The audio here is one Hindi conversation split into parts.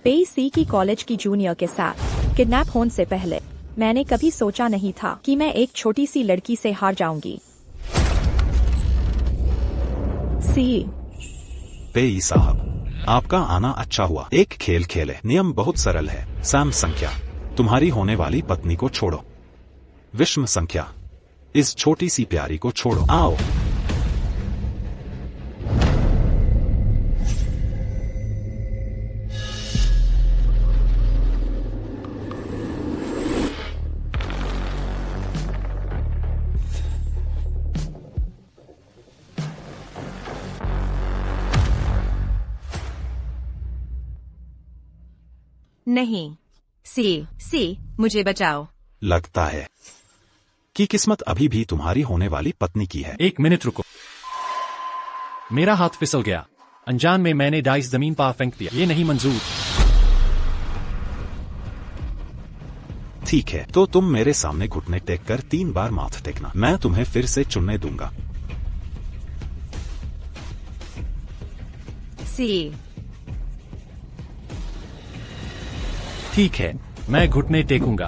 पेई सी की कॉलेज की जूनियर के साथ किडनैप होने से पहले मैंने कभी सोचा नहीं था कि मैं एक छोटी सी लड़की से हार जाऊंगी। सी पेई साहब, आपका आना अच्छा हुआ। एक खेल खेले। नियम बहुत सरल है। सैम संख्या, तुम्हारी होने वाली पत्नी को छोड़ो। विषम संख्या, इस छोटी सी प्यारी को छोड़ो। आओ। नहीं, सी मुझे बचाओ। लगता है कि किस्मत अभी भी तुम्हारी होने वाली पत्नी की है। 1 मिनट रुको, मेरा हाथ फिसल गया। अनजान में मैंने डाइस जमीन पर फेंक दिया। ये नहीं मंजूर। ठीक है, तो तुम मेरे सामने घुटने टेक कर 3 बार माथ टेकना। मैं तुम्हें फिर से चुनने दूंगा। सी ठीक है, मैं घुटने टेकूंगा।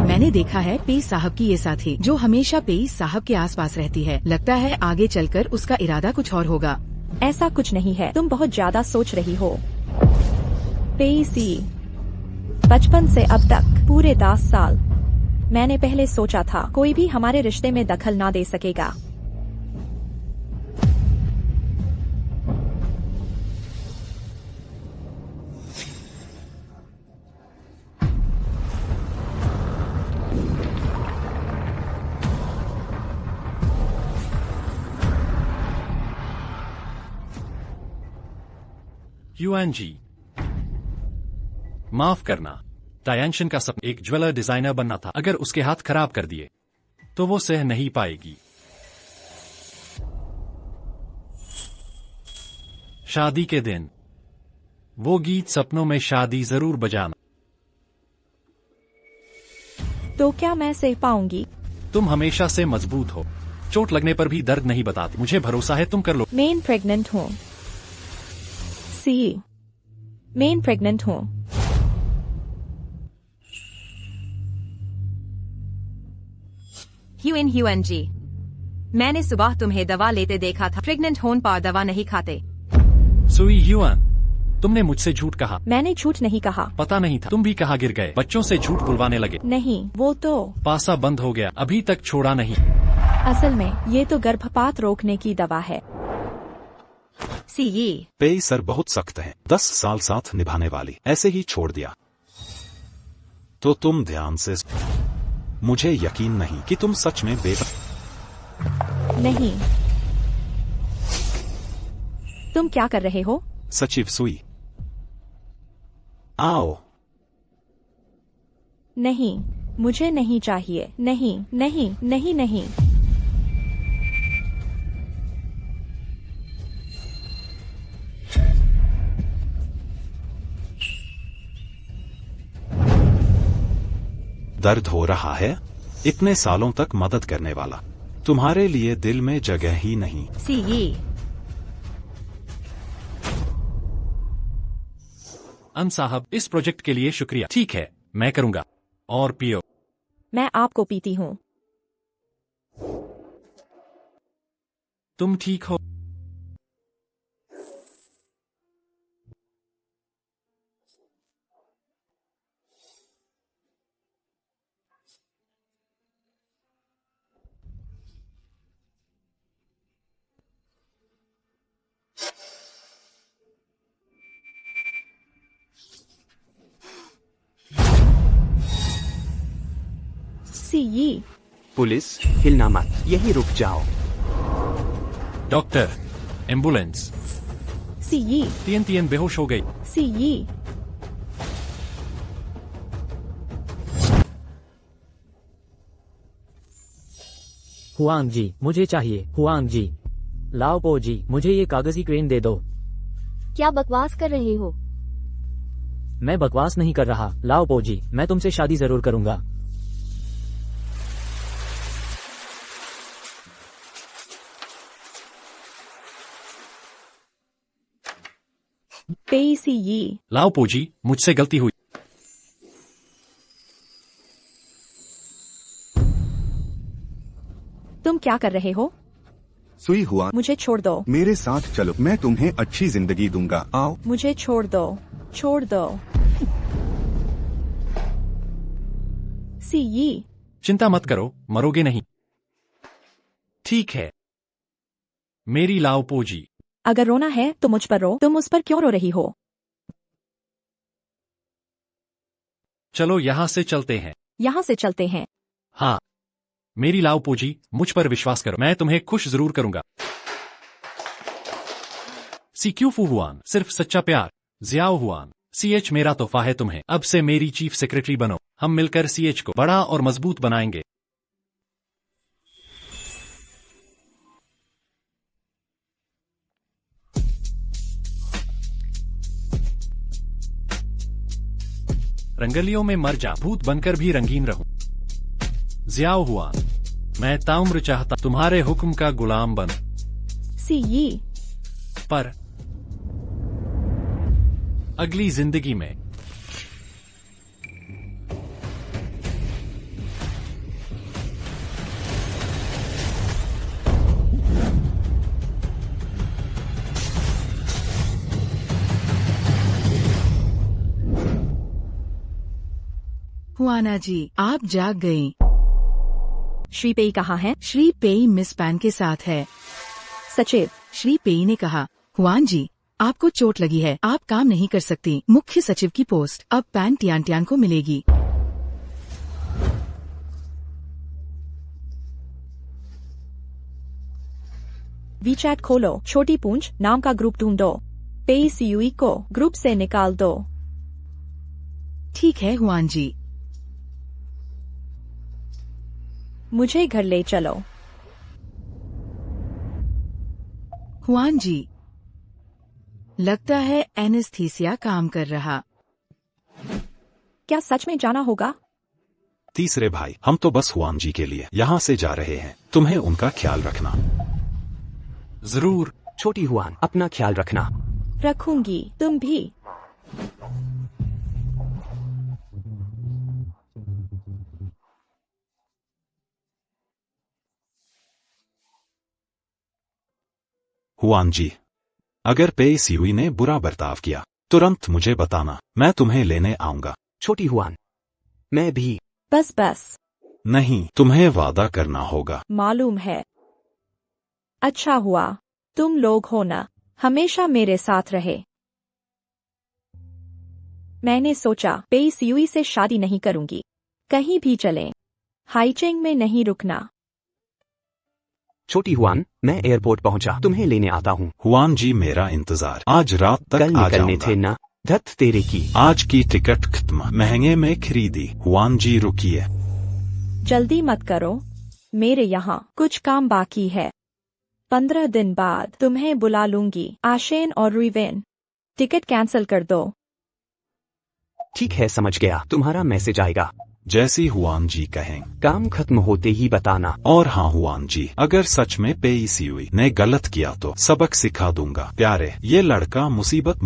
मैंने देखा है पेइस साहब की ये साथी जो हमेशा पेइस साहब के आसपास रहती है। लगता है आगे चलकर उसका इरादा कुछ और होगा। ऐसा कुछ नहीं है, तुम बहुत ज्यादा सोच रही हो। पेई सी, बचपन से अब तक पूरे 10 साल मैंने पहले सोचा था कोई भी हमारे रिश्ते में दखल ना दे सकेगा। यूएनजी, माफ करना। डायंशन का सपना एक ज्वेलर डिजाइनर बनना था। अगर उसके हाथ खराब कर दिए तो वो सह नहीं पाएगी। शादी के दिन वो गीत सपनों में शादी जरूर बजाना। तो क्या मैं सह पाऊंगी? तुम हमेशा से मजबूत हो। चोट लगने पर भी दर्द नहीं बताती। मुझे भरोसा है तुम कर लो। मैं प्रेग्नेंट हूँ। सी, मैं प्रेग्नेंट हूँ। ह्यूएनजी, मैंने सुबह तुम्हें दवा लेते देखा था। प्रेग्नेंट होने पर दवा नहीं खाते। सुई ह्यूएन, तुमने मुझसे झूठ कहा। मैंने झूठ नहीं कहा। पता नहीं था। तुम भी कहाँ गिर गए। बच्चों से झूठ बुलवाने लगे। नहीं, वो तो पासा बंद हो गया। अभी तक छोड़ा नहीं। असल में ये तो गर्भपात रोकने की दवा है। सी पेई सर बहुत सख्त है। 10 साल साथ निभाने वाली ऐसे ही छोड़ दिया तो तुम ध्यान से। मुझे यकीन नहीं कि तुम सच में नहीं। तुम क्या कर रहे हो? सचिव सुई, आओ। नहीं, मुझे नहीं चाहिए। नहीं नहीं नहीं नहीं। दर्द हो रहा है? इतने सालों तक मदद करने वाला तुम्हारे लिए दिल में जगह ही नहीं। सी अन साहब, इस प्रोजेक्ट के लिए शुक्रिया। ठीक है, मैं करूंगा। और पियो। मैं आपको पीती हूँ। तुम ठीक हो? सी, पुलिस, हिलना मत, यही रुक जाओ। Doctor, ambulance. सी, तीन बेहोश हो गई। सी, हुआंग जी, मुझे चाहिए। हुआंग जी, लाओ पो जी, मुझे ये कागजी क्रेन दे दो। क्या बकवास कर रहे हो? मैं बकवास नहीं कर रहा। लाओ पोजी, मैं तुमसे शादी जरूर करूंगा। पेइसी यी, लाओ पोजी, मुझसे गलती हुई। तुम क्या कर रहे हो? सुई हुआ, मुझे छोड़ दो। मेरे साथ चलो, मैं तुम्हें अच्छी जिंदगी दूंगा। आओ। मुझे छोड़ दो, छोड़ दो। सी यी, चिंता मत करो, मरोगे नहीं। ठीक है मेरी लाओ पोजी। अगर रोना है तो मुझ पर रो। तुम उस पर क्यों रो रही हो? चलो यहाँ से चलते हैं। यहाँ से चलते हैं। हाँ मेरी लाओ पोजी, मुझ पर विश्वास करो, मैं तुम्हें खुश जरूर करूंगा। सीक्यू फू हुआन, सिर्फ सच्चा प्यार। जियाओ हुआन, सीएच मेरा तोहफा है तुम्हें। अब से मेरी चीफ सेक्रेटरी बनो। हम मिलकर सीएच को बड़ा और मजबूत बनाएंगे। रंगलियों में मर जा, भूत बनकर भी रंगीन रहूं। जियाओ हुआन, मैं ताउम्र चाहता तुम्हारे हुक्म का गुलाम बन। सी यी, पर अगली जिंदगी में। हुआना जी, आप जाग गईं। श्री पेई कहाँ है? श्री पेई मिस पैन के साथ है। सचिव, श्री पेई ने कहा, हुआन जी, आपको चोट लगी है, आप काम नहीं कर सकती। मुख्य सचिव की पोस्ट अब पैन टियान को मिलेगी। वीचैट खोलो, छोटी पूंछ नाम का ग्रुप ढूंढो। पेई सीयूई को ग्रुप से निकाल दो। ठीक है हुआन जी। मुझे घर ले चलो। हुआन जी, लगता है एनेस्थीसिया काम कर रहा। क्या सच में जाना होगा? तीसरे भाई, हम तो बस हुआन जी के लिए यहाँ से जा रहे हैं, तुम्हें उनका ख्याल रखना। जरूर। छोटी हुआन, अपना ख्याल रखना। रखूंगी, तुम भी। हुआन जी, अगर पेई सीयुई ने बुरा बर्ताव किया तुरंत मुझे बताना, मैं तुम्हें लेने आऊंगा। छोटी हुआन, मैं भी। बस बस। नहीं, तुम्हें वादा करना होगा। मालूम है। अच्छा हुआ तुम लोग हो ना, हमेशा मेरे साथ रहे। मैंने सोचा पेई सीयुई से शादी नहीं करूंगी। कहीं भी चलें, हाईचेंग में नहीं रुकना। छोटी हुआन, मैं एयरपोर्ट पहुंचा, तुम्हें लेने आता हूँ। हुआन जी, मेरा इंतजार आज रात तक कल आ निकलने जाऊंगा। थे ना, धत तेरे की। आज की टिकट खत्म, महंगे में खरीदी। हुआन जी रुकिए। जल्दी मत करो, मेरे यहाँ कुछ काम बाकी है। 15 दिन बाद तुम्हें बुला लूंगी। आशेन और रुइवेन, टिकट कैंसिल कर दो। ठीक है, समझ गया, तुम्हारा मैसेज आएगा। जैसी हुआन जी कहें। काम खत्म होते ही बताना। और हाँ हुआन जी, अगर सच में पेई सीयुई ने गलत किया तो सबक सिखा दूंगा। प्यारे, ये लड़का मुसीबत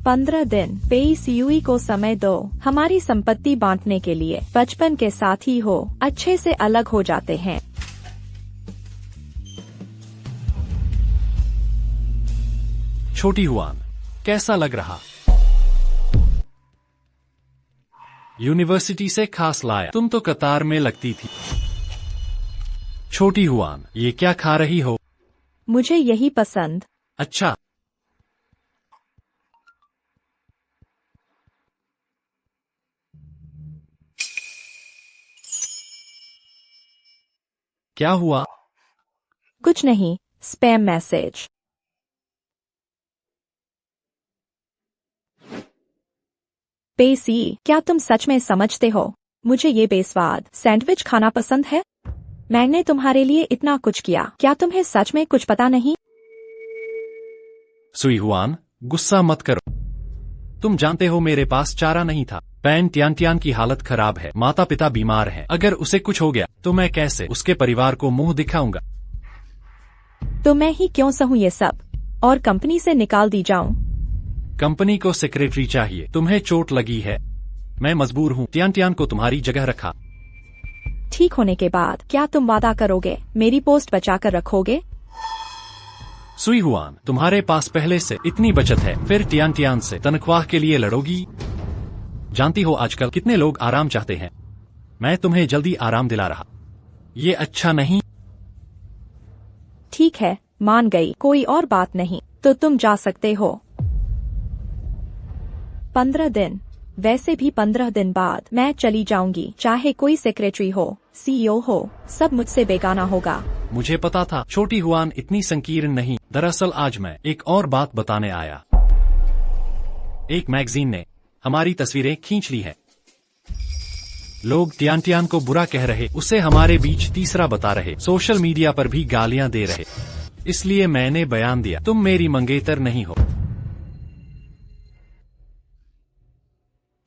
15 दिन पेई सीयुई को समय दो हमारी संपत्ति बांटने के लिए। बचपन के साथी हो, अच्छे से अलग हो जाते हैं। छोटी हुआन, कैसा लग रहा? यूनिवर्सिटी से खास लाया। तुम तो कतार में लगती थी। छोटी हुआन, ये क्या खा रही हो? मुझे यही पसंद। अच्छा। क्या हुआ? कुछ नहीं, स्पैम मैसेज। पेसी, क्या तुम सच में समझते हो मुझे ये बेस्वाद सैंडविच खाना पसंद है? मैंने तुम्हारे लिए इतना कुछ किया, क्या तुम्हें सच में कुछ पता नहीं? सुई हुआन, गुस्सा मत करो। तुम जानते हो मेरे पास चारा नहीं था। पैन टियान की हालत खराब है, माता पिता बीमार हैं। अगर उसे कुछ हो गया तो मैं कैसे उसके परिवार को मुंह दिखाऊंगा? तो मैं ही क्यों सहूं ये सब और कंपनी से निकाल दी जाऊं? कंपनी को सेक्रेटरी चाहिए। तुम्हें चोट लगी है, मैं मजबूर हूँ टियान को तुम्हारी जगह रखा। ठीक होने के बाद क्या तुम वादा करोगे मेरी पोस्ट बचाकर रखोगे? सुई हुआन, तुम्हारे पास पहले से इतनी बचत है, फिर टियान से तनख्वाह के लिए लड़ोगी? जानती हो आजकल कितने लोग आराम चाहते हैं। मैं तुम्हें जल्दी आराम दिला रहा, ये अच्छा नहीं। ठीक है, मान गई, कोई और बात नहीं, तो तुम जा सकते हो। 15 दिन, वैसे भी 15 दिन बाद मैं चली जाऊंगी। चाहे कोई सेक्रेटरी हो, CEO हो, सब मुझसे बेगाना होगा। मुझे पता था छोटी हुआन इतनी संकीर्ण नहीं। दरअसल आज मैं एक और बात बताने आया। एक मैगजीन ने हमारी तस्वीरें खींच ली है। लोग टियान को बुरा कह रहे, उसे हमारे बीच तीसरा बता रहे, सोशल मीडिया पर भी गालियां दे रहे। इसलिए मैंने बयान दिया, तुम मेरी मंगेतर नहीं हो।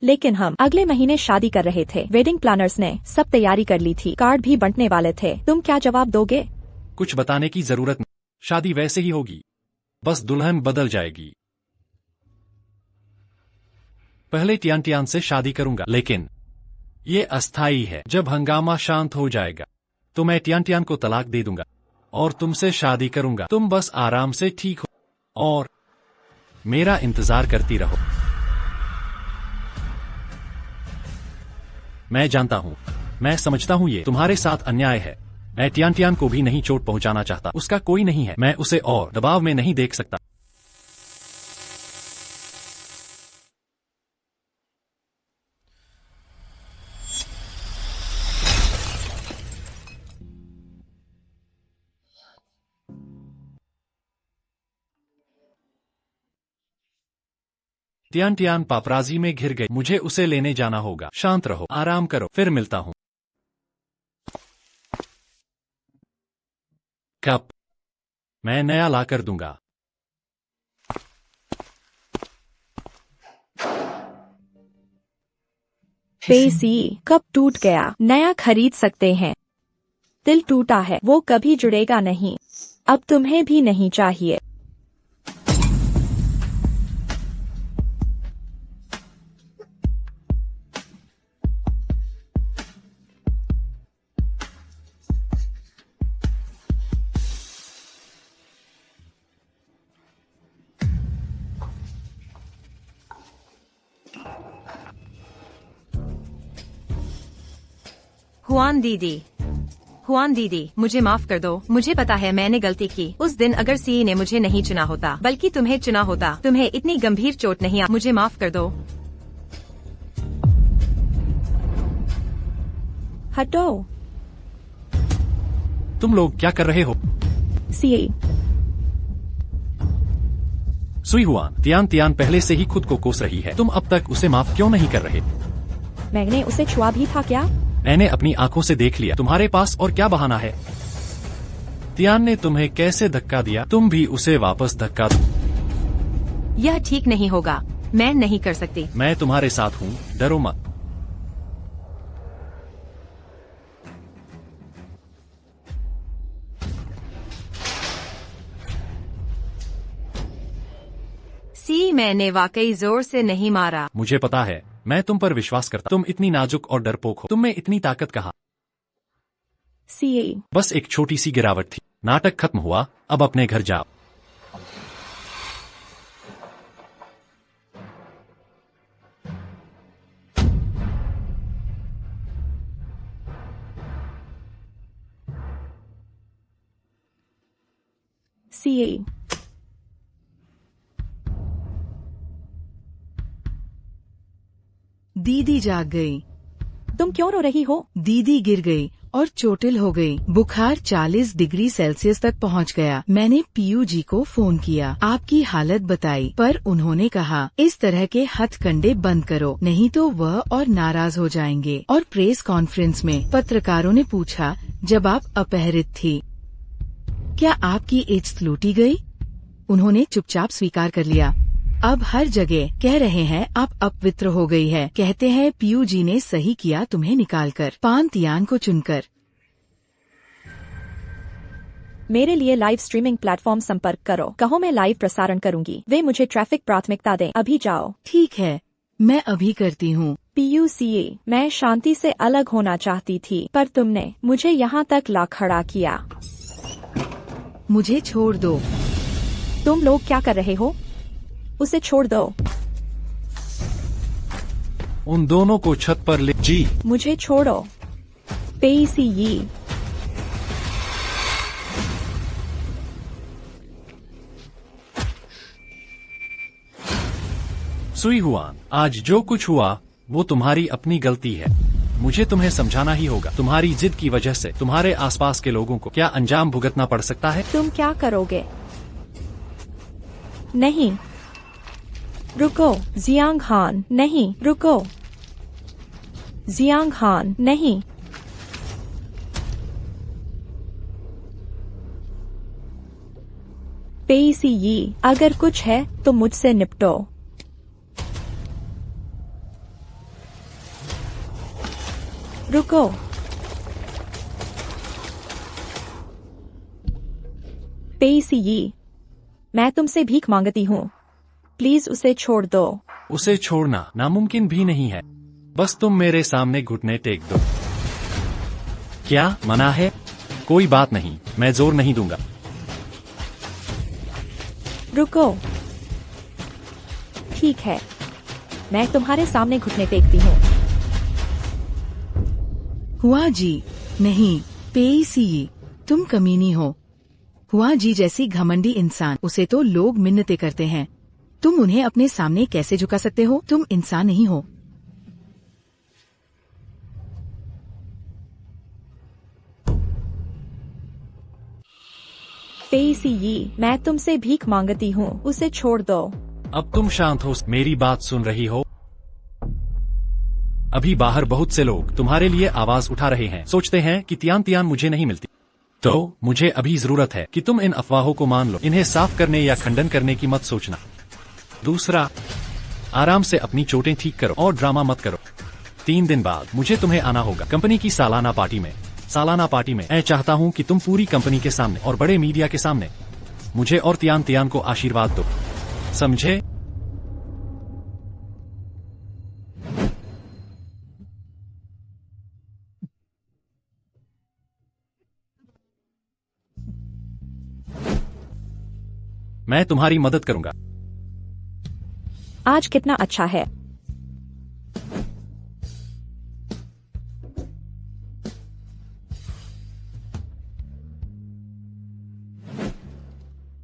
लेकिन हम अगले महीने शादी कर रहे थे। वेडिंग प्लानर्स ने सब तैयारी कर ली थी, कार्ड भी बंटने वाले थे। तुम क्या जवाब दोगे? कुछ बताने की जरूरत नहीं, शादी वैसे ही होगी, बस दुल्हन बदल जाएगी। पहले टियान से शादी करूंगा, लेकिन ये अस्थायी है। जब हंगामा शांत हो जाएगा तो मैं टियान को तलाक दे दूंगा और तुमसे शादी करूंगा। तुम बस आराम से ठीक हो और मेरा इंतजार करती रहो। मैं जानता हूँ, मैं समझता हूँ ये तुम्हारे साथ अन्याय है। मैं टियान को भी नहीं चोट पहुंचाना चाहता, उसका कोई नहीं है। मैं उसे और दबाव में नहीं देख सकता। टियान पापराजी में घिर गई, मुझे उसे लेने जाना होगा। शांत रहो, आराम करो, फिर मिलता हूँ। कप मैं नया ला कर दूंगा। पेसी कब टूट गया, नया खरीद सकते हैं। दिल टूटा है, वो कभी जुड़ेगा नहीं। अब तुम्हें भी नहीं चाहिए। हुआन दीदी, मुझे माफ कर दो। मुझे पता है मैंने गलती की। उस दिन अगर सीई ने मुझे नहीं चुना होता, बल्कि तुम्हें चुना होता, तुम्हें इतनी गंभीर चोट नहीं आ। मुझे माफ कर दो। हटो। तुम लोग क्या कर रहे हो? सीए सुई हुआन, टियान पहले से ही खुद को कोस रही है। तुम अब तक उसे माफ क्यों नहीं कर रहे? मैंने उसे छुआ भी था क्या? मैंने अपनी आंखों से देख लिया। तुम्हारे पास और क्या बहाना है? टियान ने तुम्हें कैसे धक्का दिया, तुम भी उसे वापस धक्का दो। यह ठीक नहीं होगा, मैं नहीं कर सकती। मैं तुम्हारे साथ हूँ, डरो मत। सी, मैंने वाकई जोर से नहीं मारा। मुझे पता है, मैं तुम पर विश्वास करता। तुम इतनी नाजुक और डरपोक हो, तुम में इतनी ताकत कहाँ? सीए बस एक छोटी सी गिरावट थी, नाटक खत्म हुआ, अब अपने घर जाओ। सीए दीदी जाग गई। तुम क्यों रो रही हो? दीदी गिर गई और चोटिल हो गई। बुखार 40 डिग्री सेल्सियस तक पहुंच गया। मैंने पीयू जी को फोन किया, आपकी हालत बताई, पर उन्होंने कहा इस तरह के हथकंडे बंद करो, नहीं तो वह और नाराज हो जाएंगे। और प्रेस कॉन्फ्रेंस में पत्रकारों ने पूछा, जब आप अपहरित थी, क्या आपकी एड्स लूटी गई? उन्होंने चुपचाप स्वीकार कर लिया। अब हर जगह कह रहे हैं आप अपवित्र हो गई है। कहते हैं पीयू जी ने सही किया तुम्हें निकालकर, पान तियान को चुनकर। मेरे लिए लाइव स्ट्रीमिंग प्लेटफॉर्म संपर्क करो। कहो मैं लाइव प्रसारण करूंगी। वे मुझे ट्रैफिक प्राथमिकता दें। अभी जाओ। ठीक है, मैं अभी करती हूँ। PUCA, मैं शांति से अलग होना चाहती थी, पर तुमने मुझे यहाँ तक ला खड़ा किया। मुझे छोड़ दो। तुम लोग क्या कर रहे हो? उसे छोड़ दो। उन दोनों को छत पर ले। जी मुझे छोड़ो। PCE, सुई हुआन, आज जो कुछ हुआ वो तुम्हारी अपनी गलती है। मुझे तुम्हें समझाना ही होगा। तुम्हारी जिद की वजह से तुम्हारे आसपास के लोगों को क्या अंजाम भुगतना पड़ सकता है। तुम क्या करोगे? नहीं, रुको। जियांग हान, नहीं, रुको। जियांग हान, नहीं। PCE, अगर कुछ है तो मुझसे निपटो। रुको। PCE, मैं तुमसे भीख मांगती हूँ। प्लीज उसे छोड़ दो। उसे छोड़ना नामुमकिन भी नहीं है। बस तुम मेरे सामने घुटने टेक दो। क्या मना है? कोई बात नहीं, मैं जोर नहीं दूंगा। रुको। ठीक है, मैं तुम्हारे सामने घुटने टेकती हूँ। हुआ जी, नहीं। PCE, तुम कमीनी हो। हुआ जी जैसी घमंडी इंसान, उसे तो लोग मिन्नतें करते हैं। तुम उन्हें अपने सामने कैसे झुका सकते हो? तुम इंसान नहीं हो। PCE, मैं तुमसे भीख मांगती हूँ। उसे छोड़ दो। अब तुम शांत हो। मेरी बात सुन रही हो? अभी बाहर बहुत से लोग तुम्हारे लिए आवाज उठा रहे हैं। सोचते हैं कि तियान तियान मुझे नहीं मिलती। तो मुझे अभी जरूरत है कि तुम इन अफवाहों को मान लो। इन्हें साफ करने या खंडन करने की मत सोचना। दूसरा, आराम से अपनी चोटें ठीक करो और ड्रामा मत करो। 3 दिन बाद मुझे तुम्हें आना होगा कंपनी की सालाना पार्टी में। मैं चाहता हूँ कि तुम पूरी कंपनी के सामने और बड़े मीडिया के सामने मुझे और तियान तियान को आशीर्वाद दो। समझे? मैं तुम्हारी मदद करूंगा। आज कितना अच्छा है।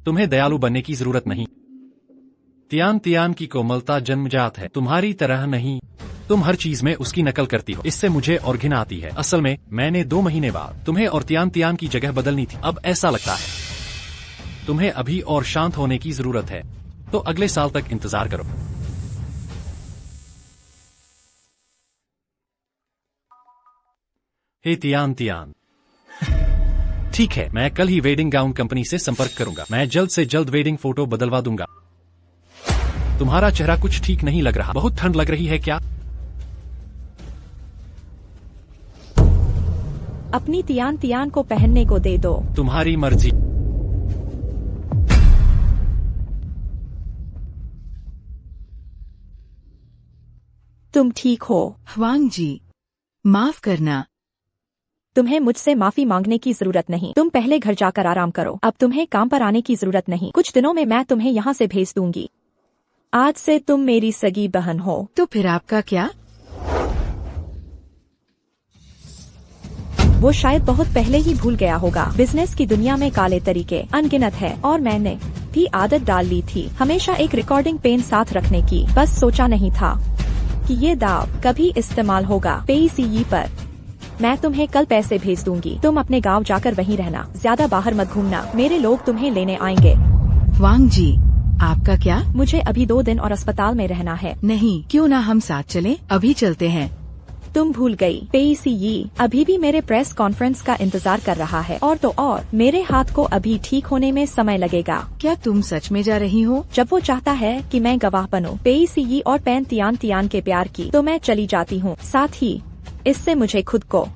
तुम्हें दयालु बनने की जरूरत नहीं। तियान तियान की कोमलता जन्मजात है, तुम्हारी तरह नहीं। तुम हर चीज में उसकी नकल करती हो। इससे मुझे और घिन आती है। असल में मैंने 2 महीने बाद तुम्हें और तियान तियान की जगह बदलनी थी। अब ऐसा लगता है तुम्हें अभी और शांत होने की जरूरत है। तो अगले साल तक इंतजार करो। हे तियान तियान, ठीक है, मैं कल ही वेडिंग गाउन कंपनी से संपर्क करूंगा। मैं जल्द से जल्द वेडिंग फोटो बदलवा दूंगा। तुम्हारा चेहरा कुछ ठीक नहीं लग रहा। बहुत ठंड लग रही है क्या? अपनी तियान तियान को पहनने को दे दो। तुम्हारी मर्जी। तुम ठीक हो? ह्वांग जी, माफ करना। तुम्हें मुझसे माफी मांगने की जरूरत नहीं। तुम पहले घर जाकर आराम करो। अब तुम्हें काम पर आने की जरूरत नहीं। कुछ दिनों में मैं तुम्हें यहाँ से भेज दूंगी। आज से तुम मेरी सगी बहन हो। तो फिर आपका क्या? वो शायद बहुत पहले ही भूल गया होगा। बिजनेस की दुनिया में काले तरीके अनगिनत है और मैंने भी आदत डाल ली थी हमेशा एक रिकॉर्डिंग पेन साथ रखने की। बस सोचा नहीं था कि ये दाव कभी इस्तेमाल होगा। PCE पर मैं तुम्हें कल पैसे भेज दूंगी। तुम अपने गांव जाकर वहीं रहना। ज्यादा बाहर मत घूमना। मेरे लोग तुम्हें लेने आएंगे। ह्वांग जी, आपका क्या? मुझे अभी 2 दिन और अस्पताल में रहना है। नहीं, क्यों ना हम साथ चलें? अभी चलते हैं। तुम भूल गई। पेइसी यी अभी भी मेरे प्रेस कॉन्फ्रेंस का इंतजार कर रहा है, और तो और मेरे हाथ को अभी ठीक होने में समय लगेगा। क्या तुम सच में जा रही हो? जब वो चाहता है कि मैं गवाह बनूं पेइसी यी और पैन तियान तियान के प्यार की, तो मैं चली जाती हूँ। साथ ही इससे मुझे खुद को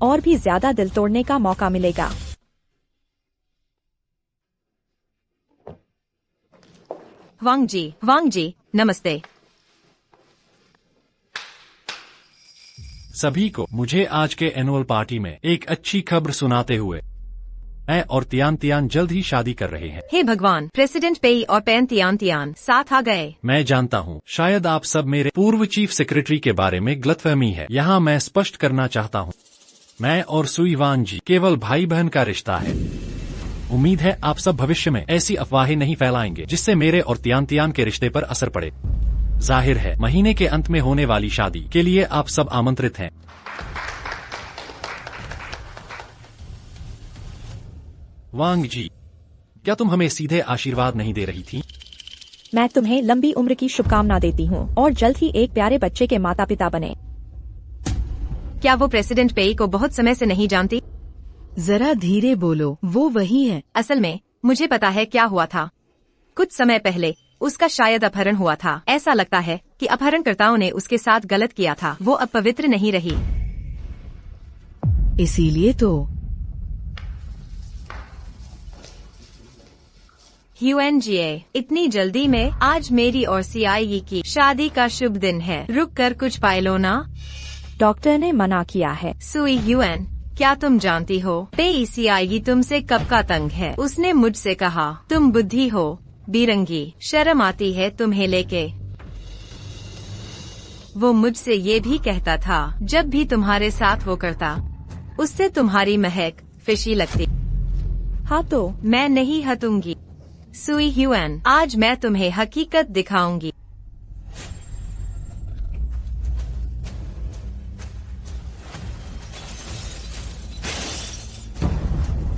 और भी ज्यादा दिल तोड़ने का मौका मिलेगा। वांग जी, नमस्ते। सभी को मुझे आज के एनुअल पार्टी में एक अच्छी खबर सुनाते हुए मैं और तियान तियान जल्द ही शादी कर रहे हैं। हे भगवान, प्रेसिडेंट पेई और पैन तियान तियान साथ आ गए। मैं जानता हूँ शायद आप सब मेरे पूर्व चीफ सेक्रेटरी के बारे में गलतफहमी है। यहाँ मैं स्पष्ट करना चाहता हूँ, मैं और सुई वान जी केवल भाई बहन का रिश्ता है। उम्मीद है आप सब भविष्य में ऐसी अफवाहें नहीं फैलाएंगे जिससे मेरे और तियान तियान के रिश्ते पर असर पड़े। जाहिर है महीने के अंत में होने वाली शादी के लिए आप सब आमंत्रित हैं। वांग जी, क्या तुम हमें सीधे आशीर्वाद नहीं दे रही थी? मैं तुम्हें लंबी उम्र की शुभकामना देती हूँ और जल्द ही एक प्यारे बच्चे के माता पिता बने। क्या वो प्रेसिडेंट पेई को बहुत समय से नहीं जानती? जरा धीरे बोलो, वो वही है। असल में मुझे पता है क्या हुआ था। कुछ समय पहले उसका शायद अपहरण हुआ था। ऐसा लगता है कि अपहरणकर्ताओं ने उसके साथ गलत किया था। वो अब पवित्र नहीं रही। इसीलिए तो ह्यूएनजीए, इतनी जल्दी में? आज मेरी और सीआईई की शादी का शुभ दिन है। रुक कर कुछ पाए लो ना। डॉक्टर ने मना किया है। सुई ह्यूएन, क्या तुम जानती हो पेईसीआईई तुमसे कब का तंग है? उसने मुझसे कहा तुम बुद्धि हो, बीरंगी, शर्म आती है तुम्हें लेके। वो मुझसे ये भी कहता था जब भी तुम्हारे साथ वो करता उससे तुम्हारी महक फिशी लगती। हाँ तो मैं नहीं हटूंगी। सुई ह्यूएन, आज मैं तुम्हें हकीकत दिखाऊंगी।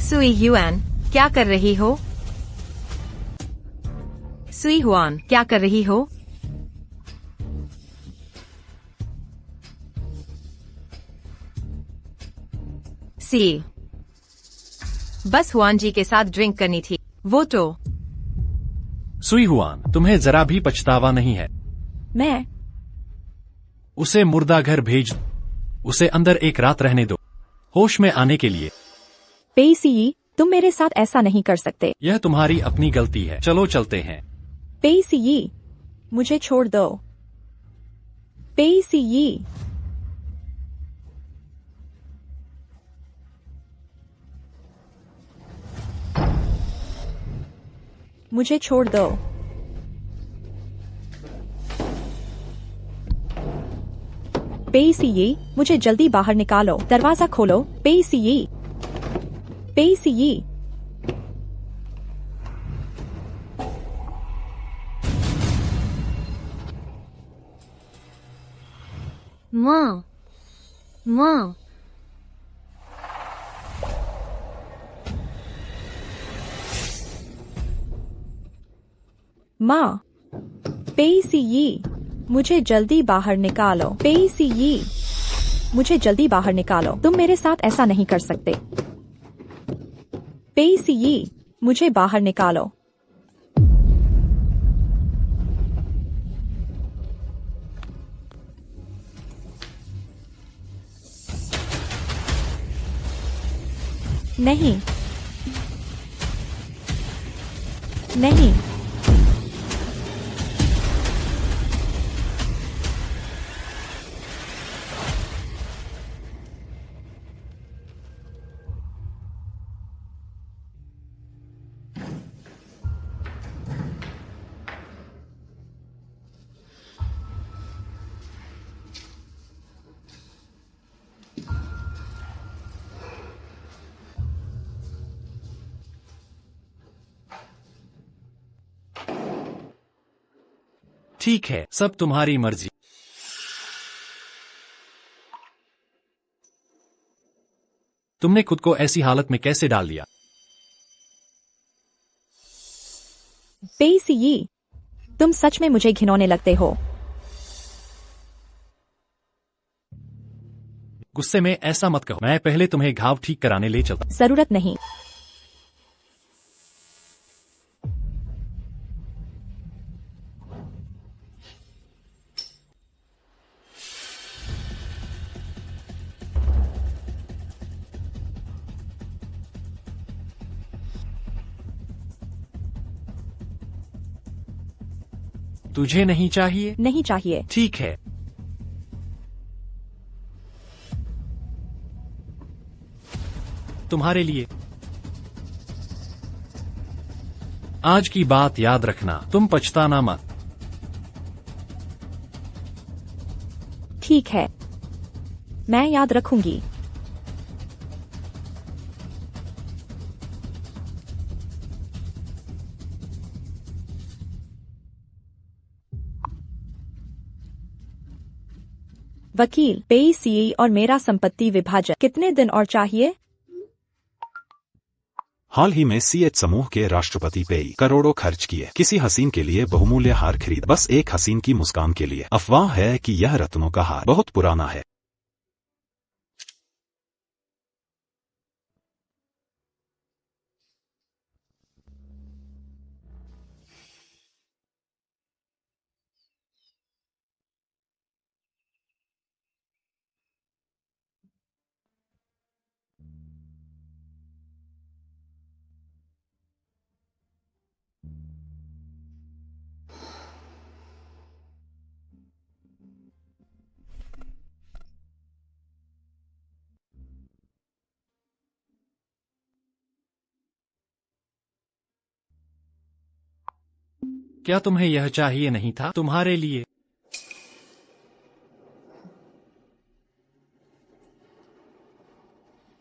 सुई ह्यूएन, क्या कर रही हो? सुई हुआन, क्या कर रही हो? सी, बस हुआन जी के साथ ड्रिंक करनी थी। वो तो सुई हुआन, तुम्हें जरा भी पछतावा नहीं है? मैं उसे मुर्दा घर भेज दो, उसे अंदर एक रात रहने दो, होश में आने के लिए। पेइसी यी, तुम मेरे साथ ऐसा नहीं कर सकते। यह तुम्हारी अपनी गलती है। चलो चलते हैं। पेइसी यी, मुझे छोड़ दो। पेइसी यी, मुझे छोड़ दो। पेइसी यी, मुझे जल्दी बाहर निकालो। दरवाजा खोलो। पेइसी यी, पेइसी यी। माँ, माँ, माँ, पेइसी यी, मुझे जल्दी बाहर निकालो। पेइसी यी, मुझे जल्दी बाहर निकालो। तुम मेरे साथ ऐसा नहीं कर सकते। पेइसी यी, मुझे बाहर निकालो। नहीं, नहीं, ठीक है, सब तुम्हारी मर्जी। तुमने खुद को ऐसी हालत में कैसे डाल दिया? पेइसी यी, तुम सच में मुझे घिनौने लगते हो। गुस्से में ऐसा मत कहो, मैं पहले तुम्हें घाव ठीक कराने ले चलता। जरूरत नहीं। तुझे नहीं चाहिए? नहीं चाहिए। ठीक है। तुम्हारे लिए। आज की बात याद रखना, तुम पछताना मत। ठीक है, मैं याद रखूंगी। वकील, पेईसीई और मेरा संपत्ति विभाजन कितने दिन और चाहिए? हाल ही में सीएच समूह के राष्ट्रपति पेई करोड़ों खर्च किए किसी हसीन के लिए बहुमूल्य हार खरीद, बस एक हसीन की मुस्कान के लिए। अफवाह है कि यह रत्नों का हार बहुत पुराना है। क्या तुम्हें यह चाहिए नहीं था? तुम्हारे लिए।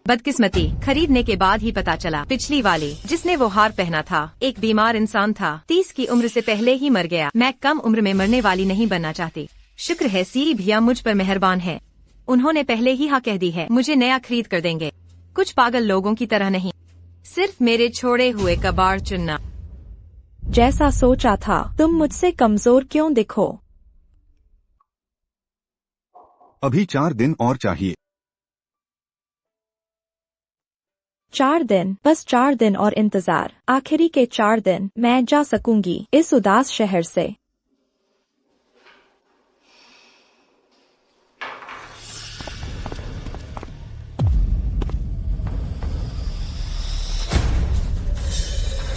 बदकिस्मती, खरीदने के बाद ही पता चला पिछली वाली जिसने वो हार पहना था एक बीमार इंसान था। 30 की उम्र से पहले ही मर गया। मैं कम उम्र में मरने वाली नहीं बनना चाहती। शुक्र है सीई भैया मुझ पर मेहरबान है। उन्होंने पहले ही हाँ कह दी है, मुझे नया खरीद कर देंगे। कुछ पागल लोगों की तरह नहीं, सिर्फ मेरे छोड़े हुए कबाड़ चुनना। जैसा सोचा था। तुम मुझसे कमजोर क्यों दिखो? अभी 4 दिन और चाहिए। 4 दिन, बस 4 दिन और इंतजार। आखिरी के 4 दिन मैं जा सकूंगी इस उदास शहर से।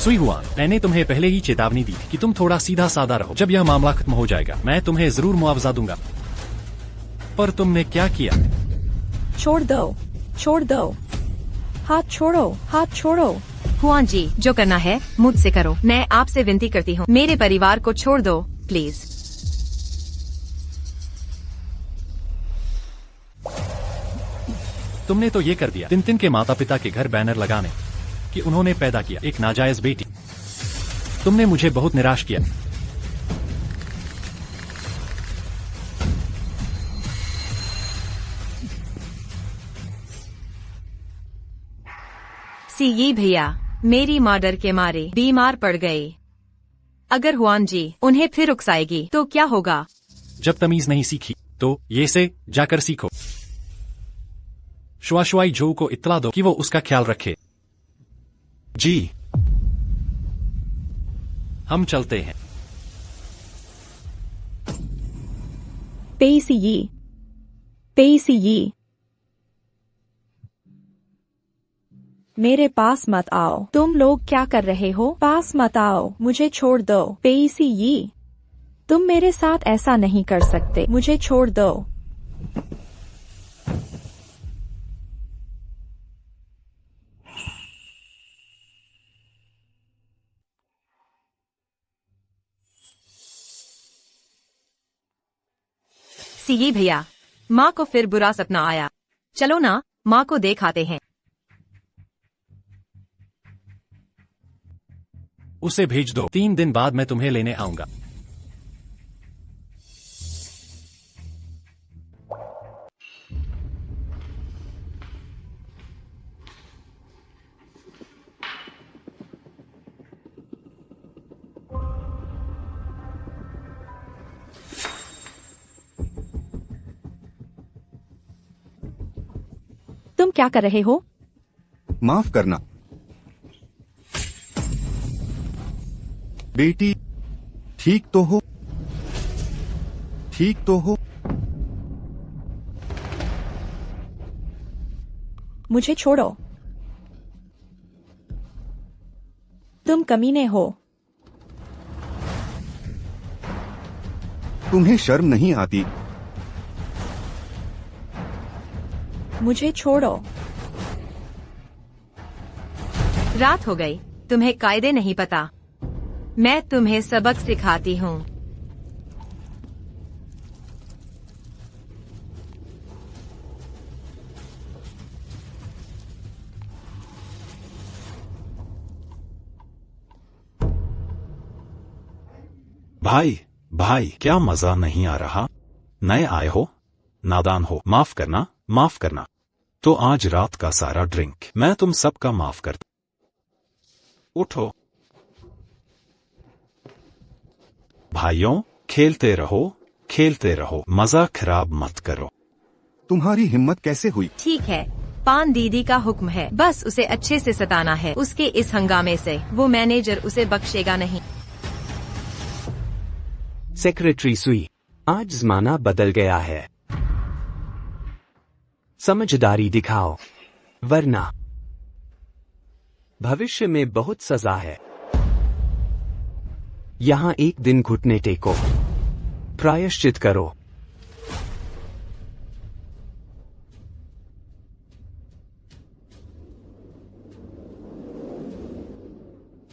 सुई हुआ, मैंने तुम्हें पहले ही चेतावनी दी कि तुम थोड़ा सीधा साधा रहो। जब यह मामला खत्म हो जाएगा मैं तुम्हें जरूर मुआवजा दूंगा। पर तुमने क्या किया? छोड़ दो, छोड़ दो, हाथ छोड़ो, हाथ छोड़ो। हुआन जी, जो करना है मुझसे करो। मैं आपसे विनती करती हूँ, मेरे परिवार को छोड़ दो प्लीज। तुमने तो ये कर दिया। तिनतिन के माता पिता के घर बैनर लगाने कि उन्होंने पैदा किया एक नाजायज बेटी। तुमने मुझे बहुत निराश किया। सीई भैया, मेरी माँ डर के मारे बीमार पड़ गई। अगर हुआन जी उन्हें फिर उकसाएगी तो क्या होगा? जब तमीज नहीं सीखी तो ये से जाकर सीखो। शुआशुआई झो को इत्तला दो कि वो उसका ख्याल रखे। जी, हम चलते हैं। पेईसीई, पेईसीई, मेरे पास मत आओ। तुम लोग क्या कर रहे हो? पास मत आओ, मुझे छोड़ दो। पेईसीई, तुम मेरे साथ ऐसा नहीं कर सकते, मुझे छोड़ दो। सीई भैया, माँ को फिर बुरा सपना आया। चलो ना, माँ को देख आते हैं। उसे भेज दो, 3 दिन बाद मैं तुम्हें लेने आऊंगा। तुम क्या कर रहे हो? माफ करना बेटी, ठीक तो हो? ठीक तो हो? मुझे छोड़ो। तुम कमीने हो। तुम्हें शर्म नहीं आती? मुझे छोड़ो। रात हो गई, तुम्हें कायदे नहीं पता। मैं तुम्हें सबक सिखाती हूँ। भाई भाई, क्या मजा नहीं आ रहा? नए आए हो, नादान हो, माफ करना माफ करना। तो आज रात का सारा ड्रिंक मैं तुम सबका माफ करता। उठो भाइयों, खेलते रहो, मजा खराब मत करो। तुम्हारी हिम्मत कैसे हुई? ठीक है, पान दीदी का हुक्म है, बस उसे अच्छे से सताना है। उसके इस हंगामे से वो मैनेजर उसे बख्शेगा नहीं। सेक्रेटरी सुई, आज जमाना बदल गया है। समझदारी दिखाओ, वरना भविष्य में बहुत सजा है। यहाँ एक दिन घुटने टेको, प्रायश्चित करो।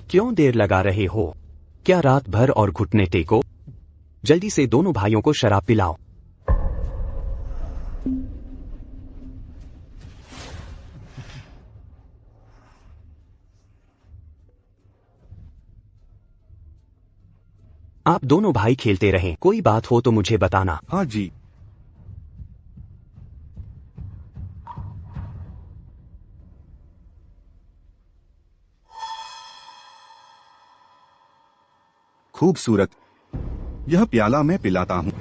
क्यों देर लगा रहे हो? क्या रात भर और घुटने टेको? जल्दी से दोनों भाइयों को शराब पिलाओ। आप दोनों भाई खेलते रहें, कोई बात हो तो मुझे बताना। हाँ जी। खूबसूरत, यह प्याला मैं पिलाता हूँ।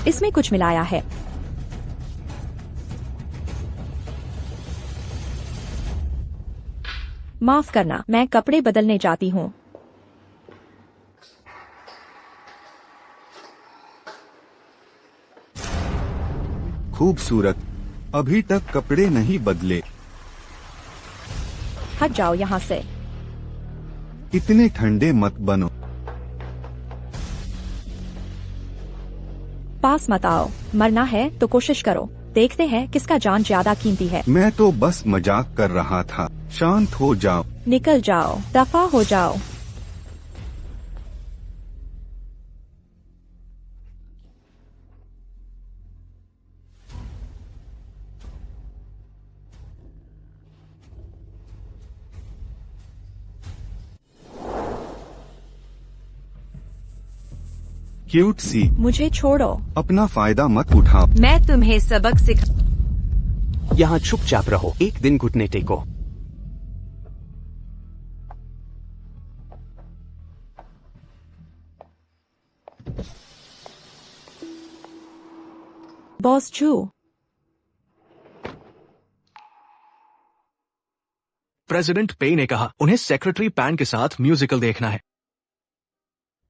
इसमें कुछ मिलाया है। माफ करना, मैं कपड़े बदलने जाती हूँ। खूबसूरत, अभी तक कपड़े नहीं बदले। हट जाओ यहाँ से। इतने ठंडे मत बनो। पास मत आओ। मरना है तो कोशिश करो, देखते हैं किसका जान ज्यादा कीमती है। मैं तो बस मजाक कर रहा था। शांत हो जाओ। निकल जाओ, दफा हो जाओ। क्यूट सी, मुझे छोड़ो। अपना फायदा मत उठाओ। मैं तुम्हें सबक सिखा। यहाँ चुपचाप रहो, एक दिन घुटने टेको। बॉस जू, प्रेसिडेंट पे ने कहा उन्हें सेक्रेटरी पैन के साथ म्यूजिकल देखना है।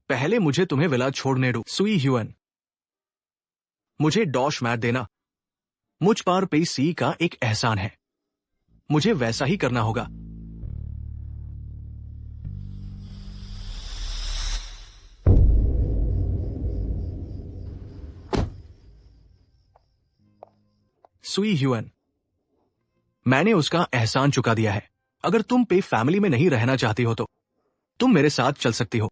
पहले मुझे तुम्हें विला छोड़ने दो। सुई ह्यूएन, मुझे डॉश मैट देना। मुझ पर पे सी का एक एहसान है, मुझे वैसा ही करना होगा। सुई ह्यूएन, मैंने उसका एहसान चुका दिया है। अगर तुम पे फैमिली में नहीं रहना चाहती हो तो तुम मेरे साथ चल सकती हो।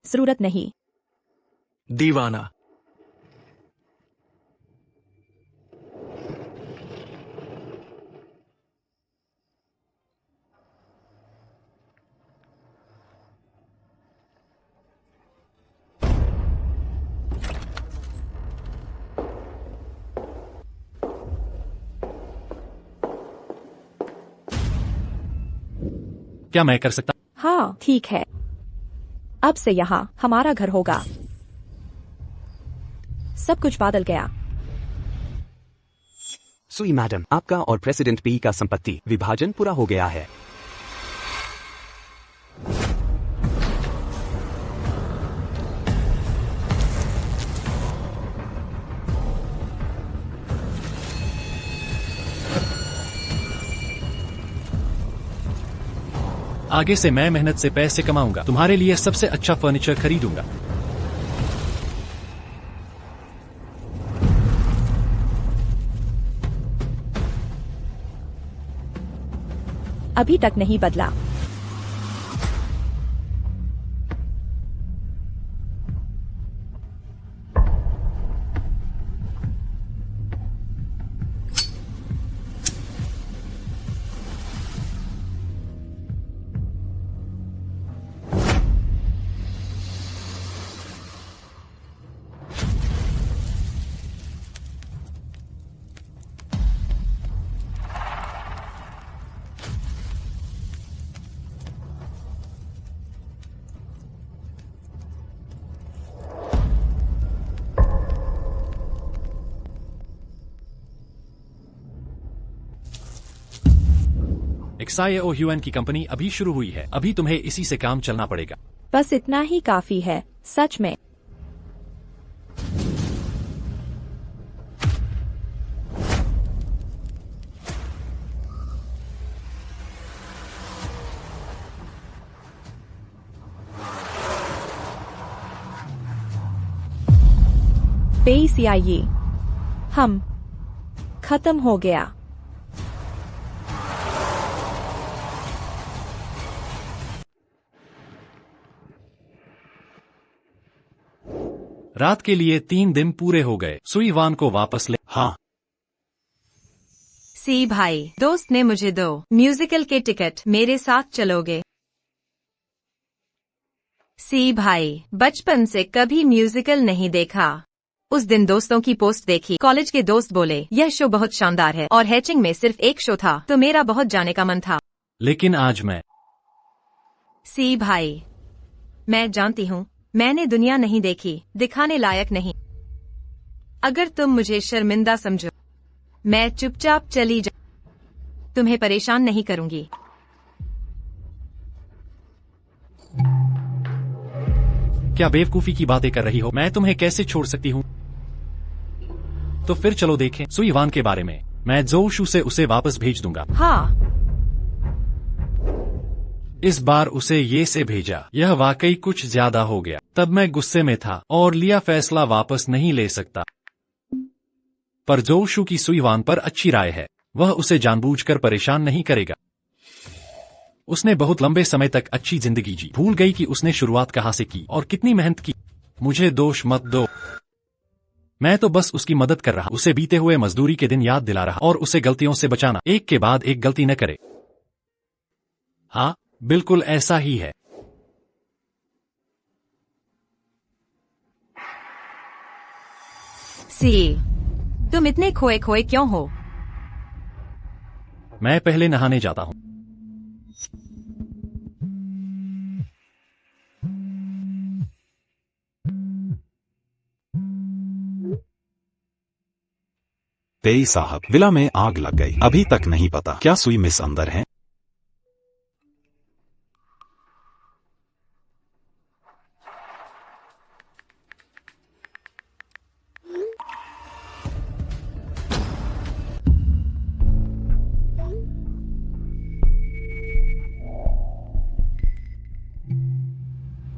जरूरत नहीं। दीवाना, क्या मैं कर सकता? हाँ ठीक है, अब से यहाँ हमारा घर होगा। सब कुछ बदल गया। सुई मैडम, आपका और प्रेसिडेंट पी का संपत्ति विभाजन पूरा हो गया है। आगे से मैं मेहनत से पैसे कमाऊंगा, तुम्हारे लिए सबसे अच्छा फर्नीचर खरीदूंगा। अभी तक नहीं बदला। XIO ह्यूएन की कंपनी अभी शुरू हुई है, अभी तुम्हें इसी से काम चलना पड़ेगा। बस इतना ही काफी है, सच में। पैसे आइए, हम खत्म हो गया। रात के लिए 3 दिन पूरे हो गए। सुई वान को वापस ले। हाँ, सी भाई, दोस्त ने मुझे 2 म्यूजिकल के टिकट, मेरे साथ चलोगे? सी भाई, बचपन से कभी म्यूजिकल नहीं देखा। उस दिन दोस्तों की पोस्ट देखी, कॉलेज के दोस्त बोले यह शो बहुत शानदार है, और हैचिंग में सिर्फ एक शो था, तो मेरा बहुत जाने का मन था। लेकिन आज मैं। सी भाई, मैं जानती हूँ, मैंने दुनिया नहीं देखी, दिखाने लायक नहीं। अगर तुम मुझे शर्मिंदा समझो, मैं चुपचाप चली जा, तुम्हें परेशान नहीं करूंगी। क्या बेवकूफी की बातें कर रही हो? मैं तुम्हें कैसे छोड़ सकती हूँ? तो फिर चलो देखें सुई वान के बारे में। मैं जोशू से उसे वापस भेज दूंगा। हाँ, इस बार उसे ये से भेजा। यह वाकई कुछ ज्यादा हो गया। तब मैं गुस्से में था और लिया फैसला वापस नहीं ले सकता। पर जोशू की सुई वान पर अच्छी राय है, वह उसे जानबूझकर परेशान नहीं करेगा। उसने बहुत लंबे समय तक अच्छी जिंदगी जी, भूल गई कि उसने शुरुआत कहाँ से की और कितनी मेहनत की। मुझे दोष मत दो, मैं तो बस उसकी मदद कर रहा, उसे बीते हुए मजदूरी के दिन याद दिला रहा और उसे गलतियों से बचाना, एक के बाद एक गलती न करे। हाँ, बिल्कुल ऐसा ही है। सी, तुम इतने खोए खोए क्यों हो? मैं पहले नहाने जाता हूँ। पेई साहब, विला में आग लग गई। अभी तक नहीं पता क्या सुई मिस अंदर है।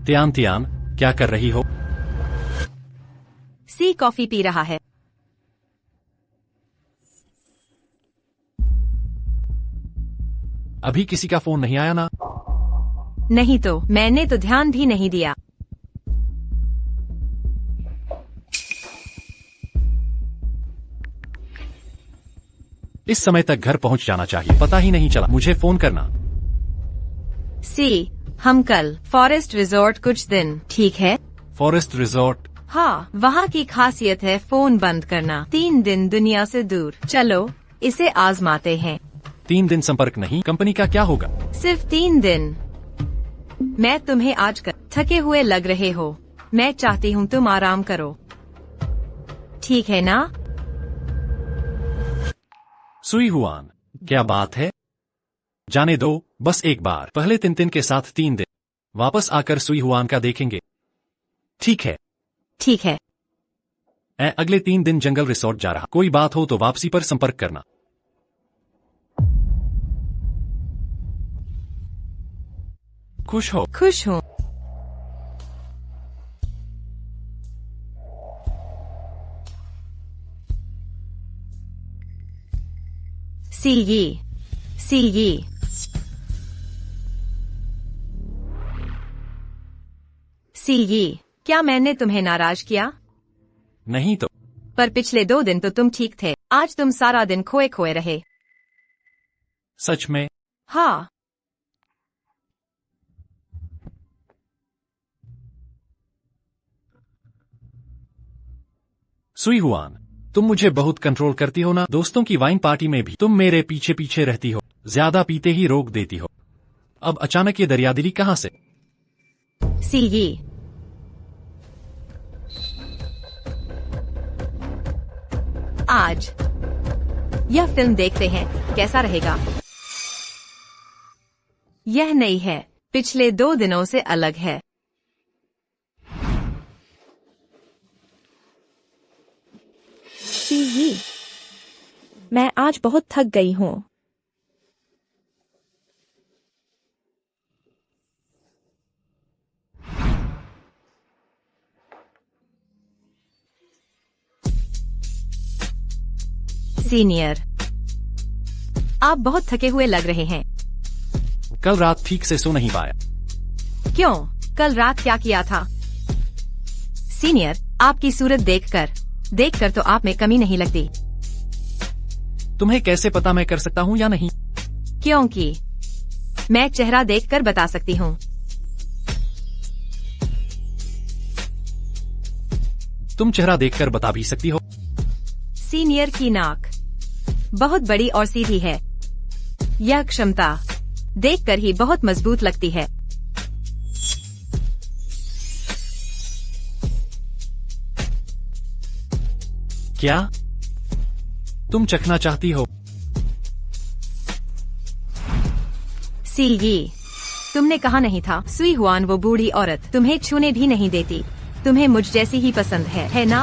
तियान तियान, क्या कर रही हो? सी कॉफी पी रहा है। अभी किसी का फोन नहीं आया ना? नहीं तो, मैंने तो ध्यान भी नहीं दिया। इस समय तक घर पहुंच जाना चाहिए, पता ही नहीं चला। मुझे फोन करना। सी, हम कल फॉरेस्ट रिजॉर्ट कुछ दिन, ठीक है? Forest resort? हाँ, वहाँ की खासियत है फोन बंद करना। 3 दिन दुनिया से दूर। चलो, इसे आजमाते हैं। 3 दिन संपर्क नहीं, कंपनी का क्या होगा? सिर्फ 3 दिन। मैं तुम्हें आज कर थके हुए लग रहे हो। मैं चाहती हूँ तुम आराम करो, ठीक है ना? सुई हुआन, क्या बात है? जाने दो, बस एक बार। पहले तिनतिन के साथ 3 दिन, वापस आकर सुई हुआन का देखेंगे। ठीक है। ठीक है। मैं अगले 3 दिन जंगल रिसोर्ट जा रहा। कोई बात हो तो वापसी पर संपर्क करना। खुश हो? खुश हूँ। सीगी सीगी सीगी, क्या मैंने तुम्हें नाराज किया? नहीं तो। पर पिछले 2 दिन तो तुम ठीक थे। आज तुम सारा दिन खोए खोए रहे। सच में? हाँ। सुई हुआन, तुम मुझे बहुत कंट्रोल करती हो ना। दोस्तों की वाइन पार्टी में भी तुम मेरे पीछे पीछे रहती हो, ज्यादा पीते ही रोक देती हो। अब अचानक ये दरियादिली कहाँ से? सीगी, आज यह फिल्म देखते हैं, कैसा रहेगा? यह नई है, पिछले 2 दिनों से अलग है। सीही, मैं आज बहुत थक गई हूँ। सीनियर, आप बहुत थके हुए लग रहे हैं। कल रात ठीक से सो नहीं पाया। क्यों? कल रात क्या किया था? सीनियर, आपकी सूरत देखकर तो आप में कमी नहीं लगती। तुम्हें कैसे पता मैं कर सकता हूँ या नहीं? क्योंकि मैं चेहरा देखकर बता सकती हूँ। तुम चेहरा देखकर बता भी सकती हो। सीनियर की नाक बहुत बड़ी और सीधी है। यह क्षमता देखकर ही बहुत मजबूत लगती है। क्या तुम चखना चाहती हो? सीगी, तुमने कहा नहीं था सुई हुआन वो बूढ़ी औरत तुम्हें छूने भी नहीं देती। तुम्हें मुझ जैसी ही पसंद है ना?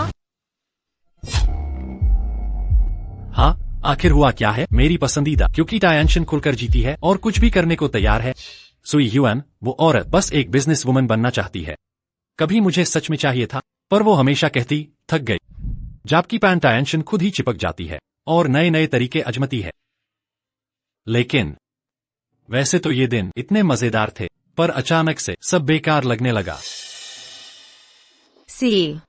हाँ, आखिर हुआ क्या है? मेरी पसंदीदा, क्योंकि टायंशन खुलकर जीती है और कुछ भी करने को तैयार है। सुई ह्यूएन, वो औरत बस एक बिजनेस वुमन बनना चाहती है। कभी मुझे सच में चाहिए था, पर वो हमेशा कहती थक गई। जबकि पैन टायंशन खुद ही चिपक जाती है और नए नए तरीके आजमाती है। लेकिन वैसे तो ये दिन इतने मजेदार थे, पर अचानक से सब बेकार लगने लगा। सी,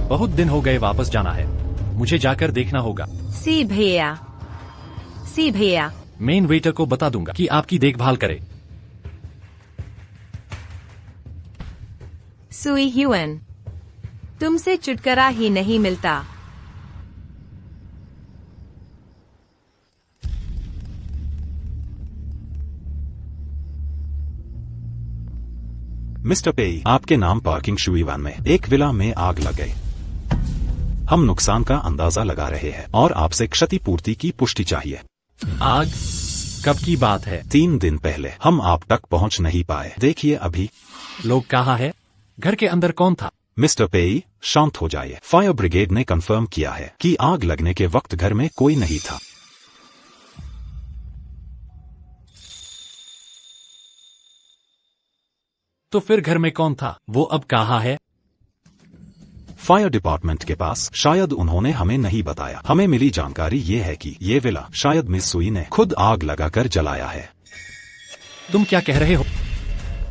बहुत दिन हो गए, वापस जाना है। मुझे जाकर देखना होगा। सी भैया, मेन वेटर को बता दूंगा कि आपकी देखभाल करे। सुई ह्यूएन, तुमसे चुटकुला ही नहीं मिलता। मिस्टर पेई, आपके नाम पार्किंग शुईवान में एक विला में आग लग गई। हम नुकसान का अंदाजा लगा रहे हैं और आपसे क्षतिपूर्ति की पुष्टि चाहिए। आग? कब की बात है? 3 दिन पहले। हम आप तक पहुंच नहीं पाए। देखिए अभी। लोग कहाँ है? घर के अंदर कौन था? मिस्टर पेई, शांत हो जाइए। फायर ब्रिगेड ने कंफर्म किया है कि आग लगने के वक्त घर में कोई नहीं था। तो फिर घर में कौन था? वो अब कहाँ है? फायर डिपार्टमेंट के पास। शायद उन्होंने हमें नहीं बताया। हमें मिली जानकारी ये है कि ये विला शायद मिस सुई ने खुद आग लगाकर जलाया है। तुम क्या कह रहे हो?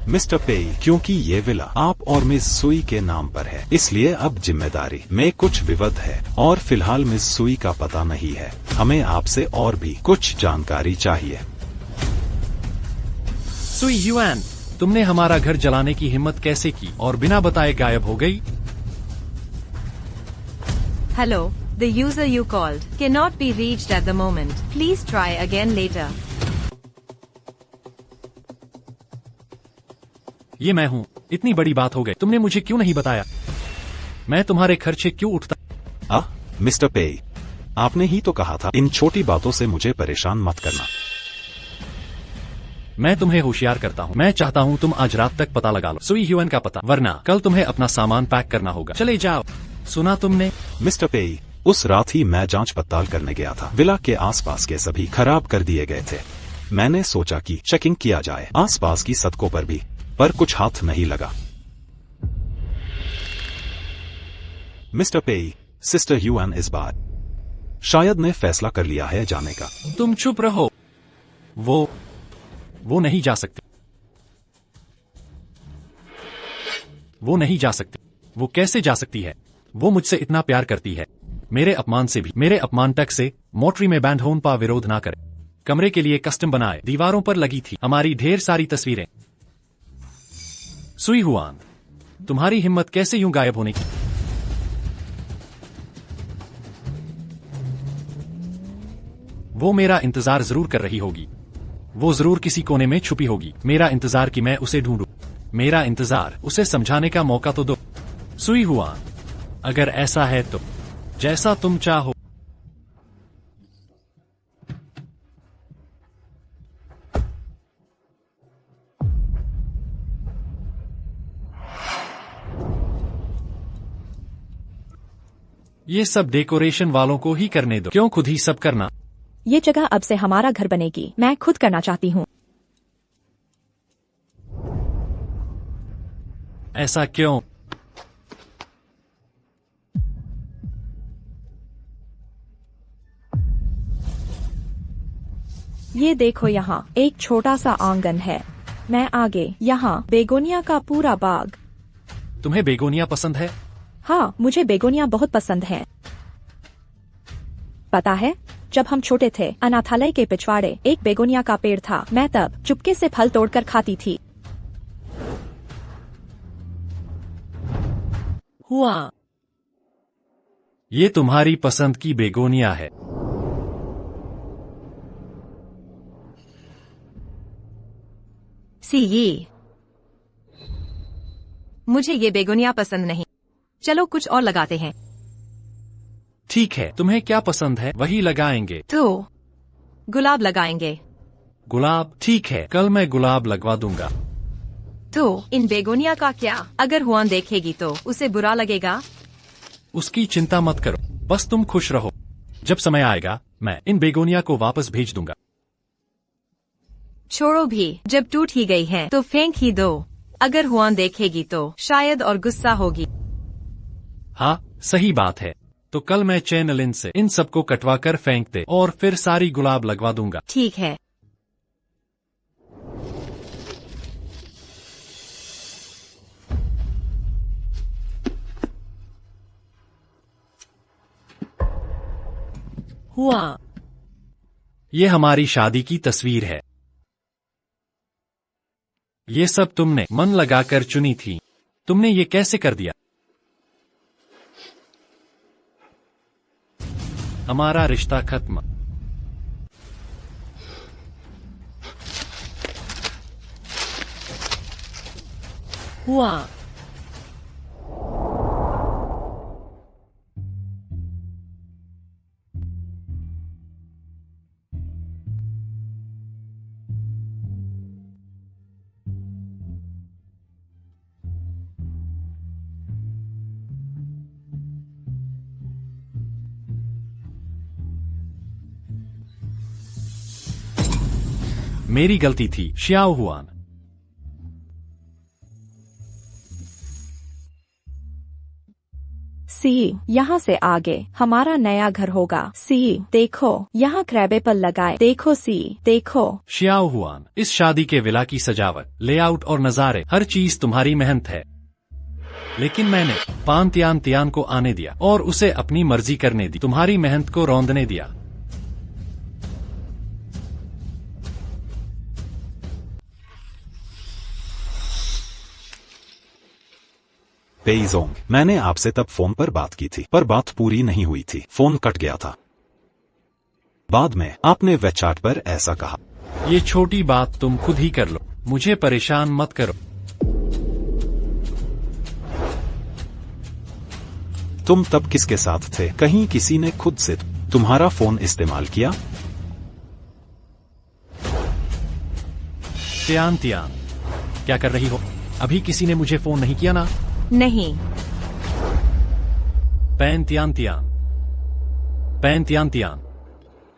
मिस्टर पेई, क्योंकि ये विला आप और मिस सुई के नाम पर है, इसलिए अब जिम्मेदारी में कुछ विवाद है और फिलहाल मिस सुई का पता नहीं है। हमें आपसे और भी कुछ जानकारी चाहिए। सुई ह्यूएन, तुमने हमारा घर जलाने की हिम्मत कैसे की और बिना बताए गायब हो गई? Hello, The user you called cannot be reached at the moment. Please try again later. ये मैं हूँ। इतनी बड़ी बात हो गई, तुमने मुझे क्यों नहीं बताया? मैं तुम्हारे खर्चे क्यों उठता? मिस्टर पे, आपने ही तो कहा था इन छोटी बातों से मुझे परेशान मत करना। मैं तुम्हें होशियार करता हूँ। मैं चाहता हूँ तुम आज रात तक पता लगा लो सुई ह्यूएन का पता, वरना कल तुम्हें अपना सामान पैक करना होगा। चले जाओ। सुना तुमने? मिस्टर पे, उस रात ही मैं जांच पड़ताल करने गया था। विला के आसपास के सभी खराब कर दिए गए थे। मैंने सोचा कि चेकिंग किया जाए आसपास की सड़कों पर भी, पर कुछ हाथ नहीं लगा। मिस्टर पे, सिस्टर ह्यूएन इस बार शायद ने फैसला कर लिया है जाने का। तुम चुप रहो। वो नहीं जा सकते। वो नहीं जा सकती। वो कैसे जा सकती है? वो मुझसे इतना प्यार करती है। मेरे अपमान से भी, मेरे अपमान तक से मोटरी में बैंड होन पा विरोध ना करे। कमरे के लिए कस्टम बनाए, दीवारों पर लगी थी हमारी ढेर सारी तस्वीरें। सुई हुआन, तुम्हारी हिम्मत कैसे यूं गायब होने की? वो मेरा इंतजार जरूर कर रही होगी। वो जरूर किसी कोने में छुपी होगी। मेरा इंतजार कि मैं उसे ढूंढूं। मेरा इंतजार, उसे समझाने का मौका तो दो। सुई हुआन, अगर ऐसा है तो जैसा तुम चाहो। ये सब डेकोरेशन वालों को ही करने दो। क्यों खुद ही सब करना? ये जगह अब से हमारा घर बनेगी। मैं खुद करना चाहती हूँ। ऐसा क्यों? ये देखो, यहाँ एक छोटा सा आंगन है। मैं आगे यहाँ बेगोनिया का पूरा बाग। तुम्हें बेगोनिया पसंद है? हाँ, मुझे बेगोनिया बहुत पसंद है। पता है, जब हम छोटे थे, अनाथालय के पिछवाड़े एक बेगोनिया का पेड़ था। मैं तब चुपके से फल तोड़कर खाती थी। हुआ। ये तुम्हारी पसंद की बेगोनिया है। ये मुझे ये बेगोनिया पसंद नहीं। चलो कुछ और लगाते हैं। ठीक है, तुम्हें क्या पसंद है वही लगाएंगे। तो गुलाब लगाएंगे। गुलाब? ठीक है, कल मैं गुलाब लगवा दूंगा। तो इन बेगोनिया का क्या? अगर हुआन देखेगी तो उसे बुरा लगेगा। उसकी चिंता मत करो, बस तुम खुश रहो। जब समय आएगा मैं इन बेगोनिया को वापस भेज दूंगा। छोड़ो भी, जब टूट ही गई है तो फेंक ही दो। अगर हुआन देखेगी तो शायद और गुस्सा होगी। हाँ, सही बात है। तो कल मैं चैनलिन से इन सबको कटवा कर फेंक दे और फिर सारी गुलाब लगवा दूंगा। ठीक है। हुआ। ये हमारी शादी की तस्वीर है। ये सब तुमने मन लगाकर चुनी थी। तुमने ये कैसे कर दिया? हमारा रिश्ता खत्म। हुआ। मेरी गलती थी, श्याओ हुआन। सी, यहाँ से आगे हमारा नया घर होगा। सी, देखो, यहाँ क्रैबेपल लगाए। देखो सी, देखो। श्याओ हुआन, इस शादी के विला की सजावट, लेआउट और नजारे, हर चीज तुम्हारी मेहनत है। लेकिन मैंने पान तियान तियान को आने दिया और उसे अपनी मर्जी करने दी। तुम्हारी मेहनत को रौंदने दिया। पेईजोंग, मैंने आपसे तब फोन पर बात की थी, पर बात पूरी नहीं हुई थी, फोन कट गया था। बाद में आपने वेबचैट पर ऐसा कहा, ये छोटी बात तुम खुद ही कर लो, मुझे परेशान मत करो। तुम तब किसके साथ थे? कहीं किसी ने खुद से तुम्हारा फोन इस्तेमाल किया? त्यान, क्या कर रही हो? अभी किसी ने मुझे फोन नहीं किया ना? नहीं। पैन त्यान,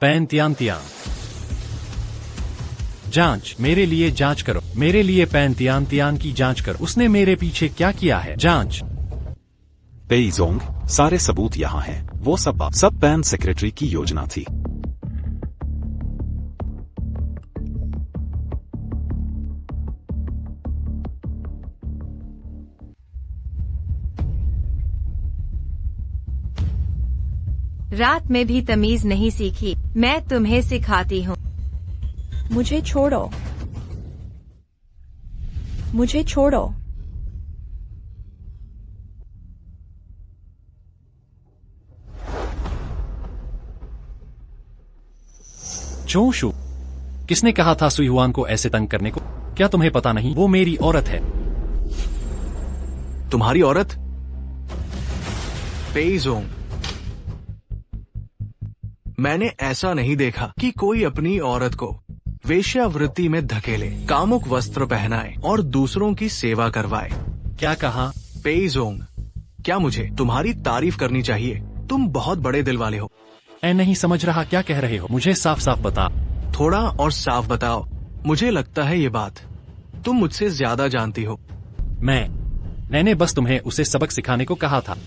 पैन त्यान। जांच, मेरे लिए जांच करो, मेरे लिए पैन त्यान की जांच करो। उसने मेरे पीछे क्या किया है? जांच। पेईजोंग, सारे सबूत यहाँ हैं। वो सब पैन सेक्रेटरी की योजना थी। रात में भी तमीज नहीं सीखी, मैं तुम्हें सिखाती हूँ। मुझे छोड़ो, मुझे छोड़ो। जोशु, किसने कहा था सुई हुआन को ऐसे तंग करने को? क्या तुम्हें पता नहीं, वो मेरी औरत है। तुम्हारी औरत? पेईजोंग, मैंने ऐसा नहीं देखा कि कोई अपनी औरत को वेश्यावृत्ति में धकेले, कामुक वस्त्र पहनाए और दूसरों की सेवा करवाए। क्या कहा? पेईजोंग, क्या मुझे तुम्हारी तारीफ करनी चाहिए? तुम बहुत बड़े दिल वाले हो। मैं नहीं समझ रहा क्या कह रहे हो, मुझे साफ साफ बता। थोड़ा और साफ बताओ। मुझे लगता है ये बात तुम मुझसे ज्यादा जानती हो। मैंने बस तुम्हें उसे सबक सिखाने को कहा था।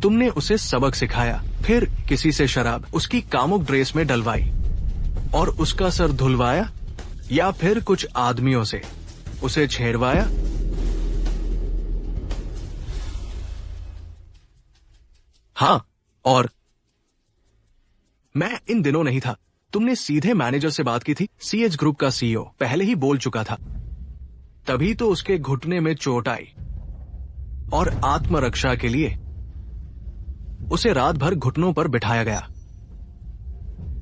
तुमने उसे सबक सिखाया, फिर किसी से शराब उसकी कामुक ड्रेस में डलवाई और उसका सर धुलवाया, या फिर कुछ आदमियों से उसे छेड़वाया? हाँ, और मैं इन दिनों नहीं था। तुमने सीधे मैनेजर से बात की थी। सीएच ग्रुप का सीईओ पहले ही बोल चुका था। तभी तो उसके घुटने में चोट आई और आत्मरक्षा के लिए उसे रात भर घुटनों पर बिठाया गया।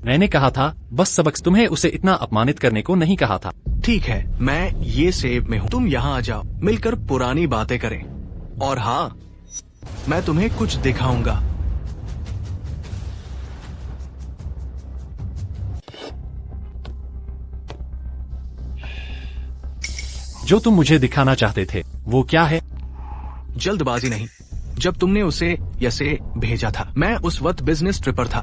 मैंने कहा था बस सबक, तुम्हें उसे इतना अपमानित करने को नहीं कहा था। ठीक है, मैं ये सेब में हूँ, तुम यहाँ आ जाओ, मिलकर पुरानी बातें करें। और हाँ, मैं तुम्हें कुछ दिखाऊंगा। जो तुम मुझे दिखाना चाहते थे वो क्या है? जल्दबाजी नहीं। जब तुमने उसे यसे भेजा था, मैं उस वक्त बिजनेस ट्रिपर था।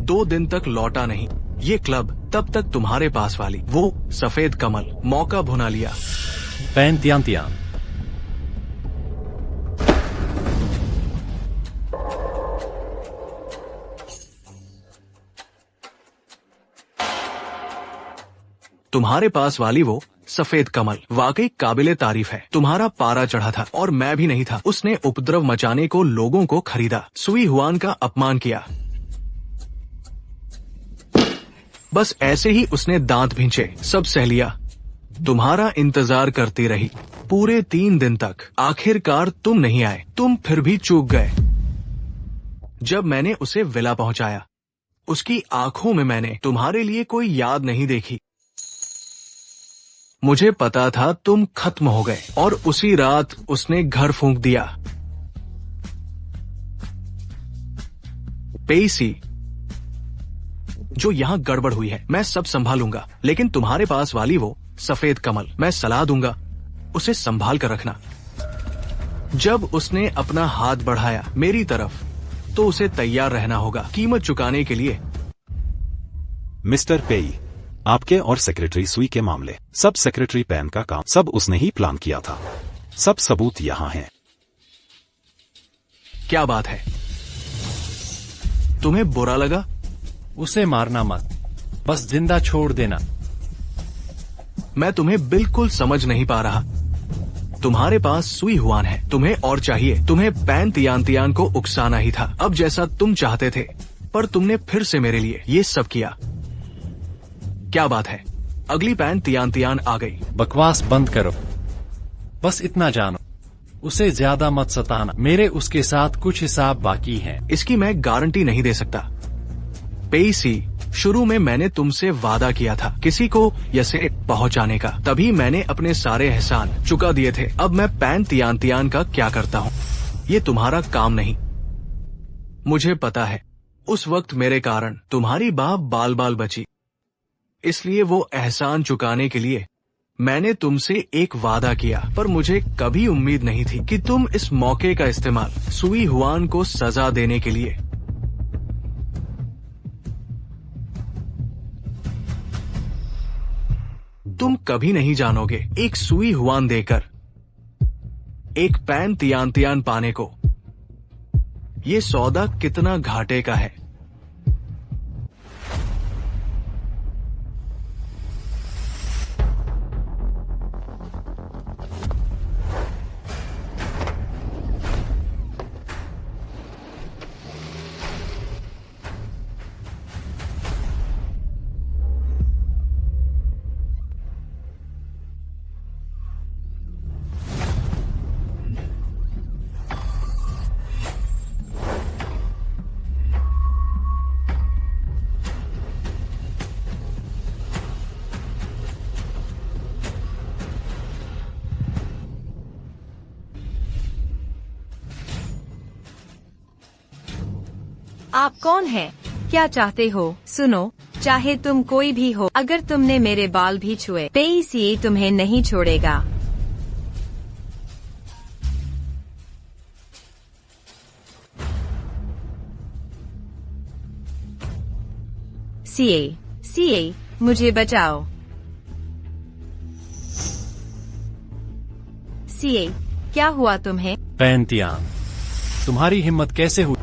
2 दिन तक लौटा नहीं। ये क्लब तब तक तुम्हारे पास वाली वो सफेद कमल मौका भुना लिया। पैन त्यान। तुम्हारे पास वाली वो सफेद कमल वाकई काबिले तारीफ है। तुम्हारा पारा चढ़ा था और मैं भी नहीं था। उसने उपद्रव मचाने को लोगों को खरीदा, सुई हुआन का अपमान किया। बस ऐसे ही उसने दांत भींचे, सब सह लिया। तुम्हारा इंतजार करती रही पूरे 3 दिन तक। आखिरकार तुम नहीं आए। तुम फिर भी चूक गए। जब मैंने उसे विला पहुंचाया, उसकी आंखों में मैंने तुम्हारे लिए कोई याद नहीं देखी। मुझे पता था तुम खत्म हो गए और उसी रात उसने घर फूंक दिया। पेईसी, जो यहाँ गड़बड़ हुई है मैं सब संभालूंगा, लेकिन तुम्हारे पास वाली वो सफेद कमल, मैं सलाह दूंगा उसे संभाल कर रखना। जब उसने अपना हाथ बढ़ाया मेरी तरफ, तो उसे तैयार रहना होगा कीमत चुकाने के लिए। मिस्टर पेई, आपके और सेक्रेटरी सुई के मामले, सब सेक्रेटरी पैन का काम, सब उसने ही प्लान किया था। सब सबूत यहाँ हैं। क्या बात है? तुम्हें बुरा लगा? उसे मारना मत, बस जिंदा छोड़ देना। मैं तुम्हें बिल्कुल समझ नहीं पा रहा। तुम्हारे पास सुई हुआन है, तुम्हें और चाहिए। तुम्हें पैन तियान को उकसाना ही था, अब जैसा तुम चाहते थे, पर तुमने फिर से मेरे लिए ये सब किया। क्या बात है? अगली पैन तियान आ गई। बकवास बंद करो, बस इतना जानो, उसे ज्यादा मत सताना, मेरे उसके साथ कुछ हिसाब बाकी हैं। इसकी मैं गारंटी नहीं दे सकता। पेसी, शुरू में मैंने तुमसे वादा किया था किसी को यसे पहुंचाने का, तभी मैंने अपने सारे एहसान चुका दिए थे। अब मैं पैन तियान तियान का क्या करता हूँ, ये तुम्हारा काम नहीं। मुझे पता है उस वक्त मेरे कारण तुम्हारी बाप बाल बाल बची, इसलिए वो एहसान चुकाने के लिए मैंने तुमसे एक वादा किया, पर मुझे कभी उम्मीद नहीं थी कि तुम इस मौके का इस्तेमाल सुई हुआन को सजा देने के लिए। तुम कभी नहीं जानोगे एक सुई हुआन देकर एक पैन तियान तियान पाने को ये सौदा कितना घाटे का है। आप कौन हैं? क्या चाहते हो? सुनो, चाहे तुम कोई भी हो, अगर तुमने मेरे बाल भी छुए, पेसी तुम्हें नहीं छोड़ेगा। सीए, मुझे बचाओ। सीए, क्या हुआ तुम्हें? पैन तियान, तुम्हारी हिम्मत कैसे हुई?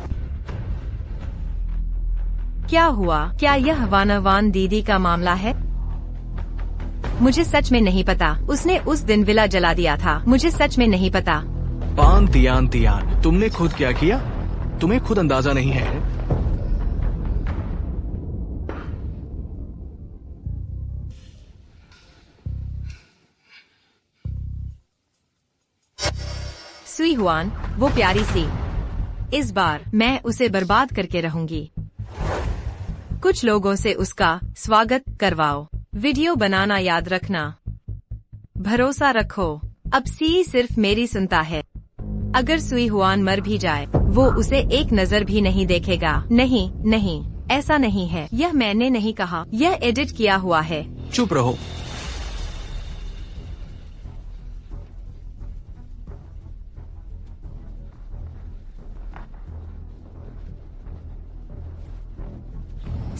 क्या हुआ? क्या यह वानावान दीदी का मामला है? मुझे सच में नहीं पता। उसने उस दिन विला जला दिया था। मुझे सच में नहीं पता। पान तियान तियान, तुमने खुद क्या किया? तुम्हें खुद अंदाजा नहीं है? सुई हुआन, वो प्यारी सी, इस बार मैं उसे बर्बाद करके रहूंगी। कुछ लोगों से उसका स्वागत करवाओ। वीडियो बनाना याद रखना। भरोसा रखो, अब सी सिर्फ मेरी सुनता है। अगर सुई हुआन मर भी जाए, वो उसे एक नजर भी नहीं देखेगा। नहीं, ऐसा नहीं है। यह मैंने नहीं कहा, यह एडिट किया हुआ है। चुप रहो।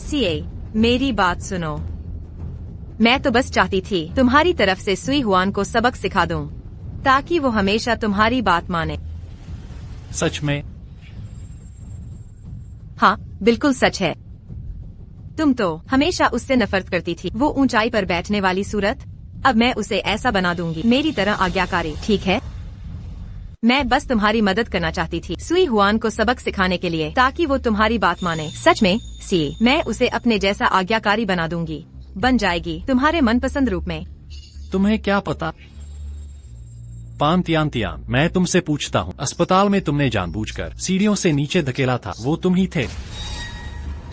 सीए, मेरी बात सुनो। मैं तो बस चाहती थी तुम्हारी तरफ से सुई हुआन को सबक सिखा दूं, ताकि वो हमेशा तुम्हारी बात माने। सच में? हाँ, बिल्कुल सच है। तुम तो हमेशा उससे नफरत करती थी। वो ऊंचाई पर बैठने वाली सूरत, अब मैं उसे ऐसा बना दूंगी, मेरी तरह आज्ञाकारी। ठीक है, मैं बस तुम्हारी मदद करना चाहती थी सुई हुआन को सबक सिखाने के लिए, ताकि वो तुम्हारी बात माने। सच में सी, मैं उसे अपने जैसा आज्ञाकारी बना दूंगी। बन जाएगी तुम्हारे मनपसंद रूप में। तुम्हें क्या पता? पान तियान, मैं तुमसे पूछता हूँ, अस्पताल में तुमने जानबूझकर सीढ़ियों से नीचे धकेला था, वो तुम ही थे।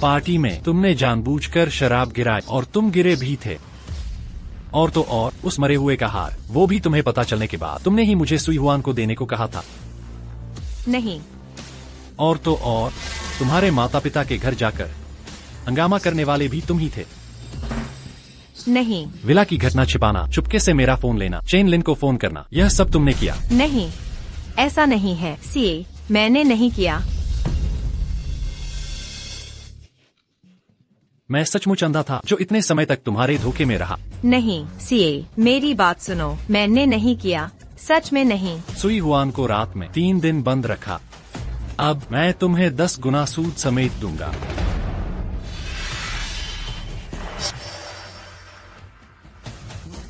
पार्टी में तुमने जानबूझकर शराब गिराई और तुम गिरे भी थे। और तो और उस मरे हुए का हार, वो भी तुम्हें पता चलने के बाद तुमने ही मुझे सुई हुआन को देने को कहा था। नहीं। और तो और तुम्हारे माता पिता के घर जाकर हंगामा करने वाले भी तुम ही थे। नहीं। विला की घटना छिपाना, चुपके से मेरा फोन लेना, चेन लिन को फोन करना, यह सब तुमने किया। नहीं, ऐसा नहीं है सीए, मैंने नहीं किया। मैं सचमुच अंधा था जो इतने समय तक तुम्हारे धोखे में रहा। नहीं सीए, मेरी बात सुनो, मैंने नहीं किया, सच में नहीं। सुई हुआन को रात में 3 दिन बंद रखा। अब मैं तुम्हें 10 गुना सूद समेत दूंगा।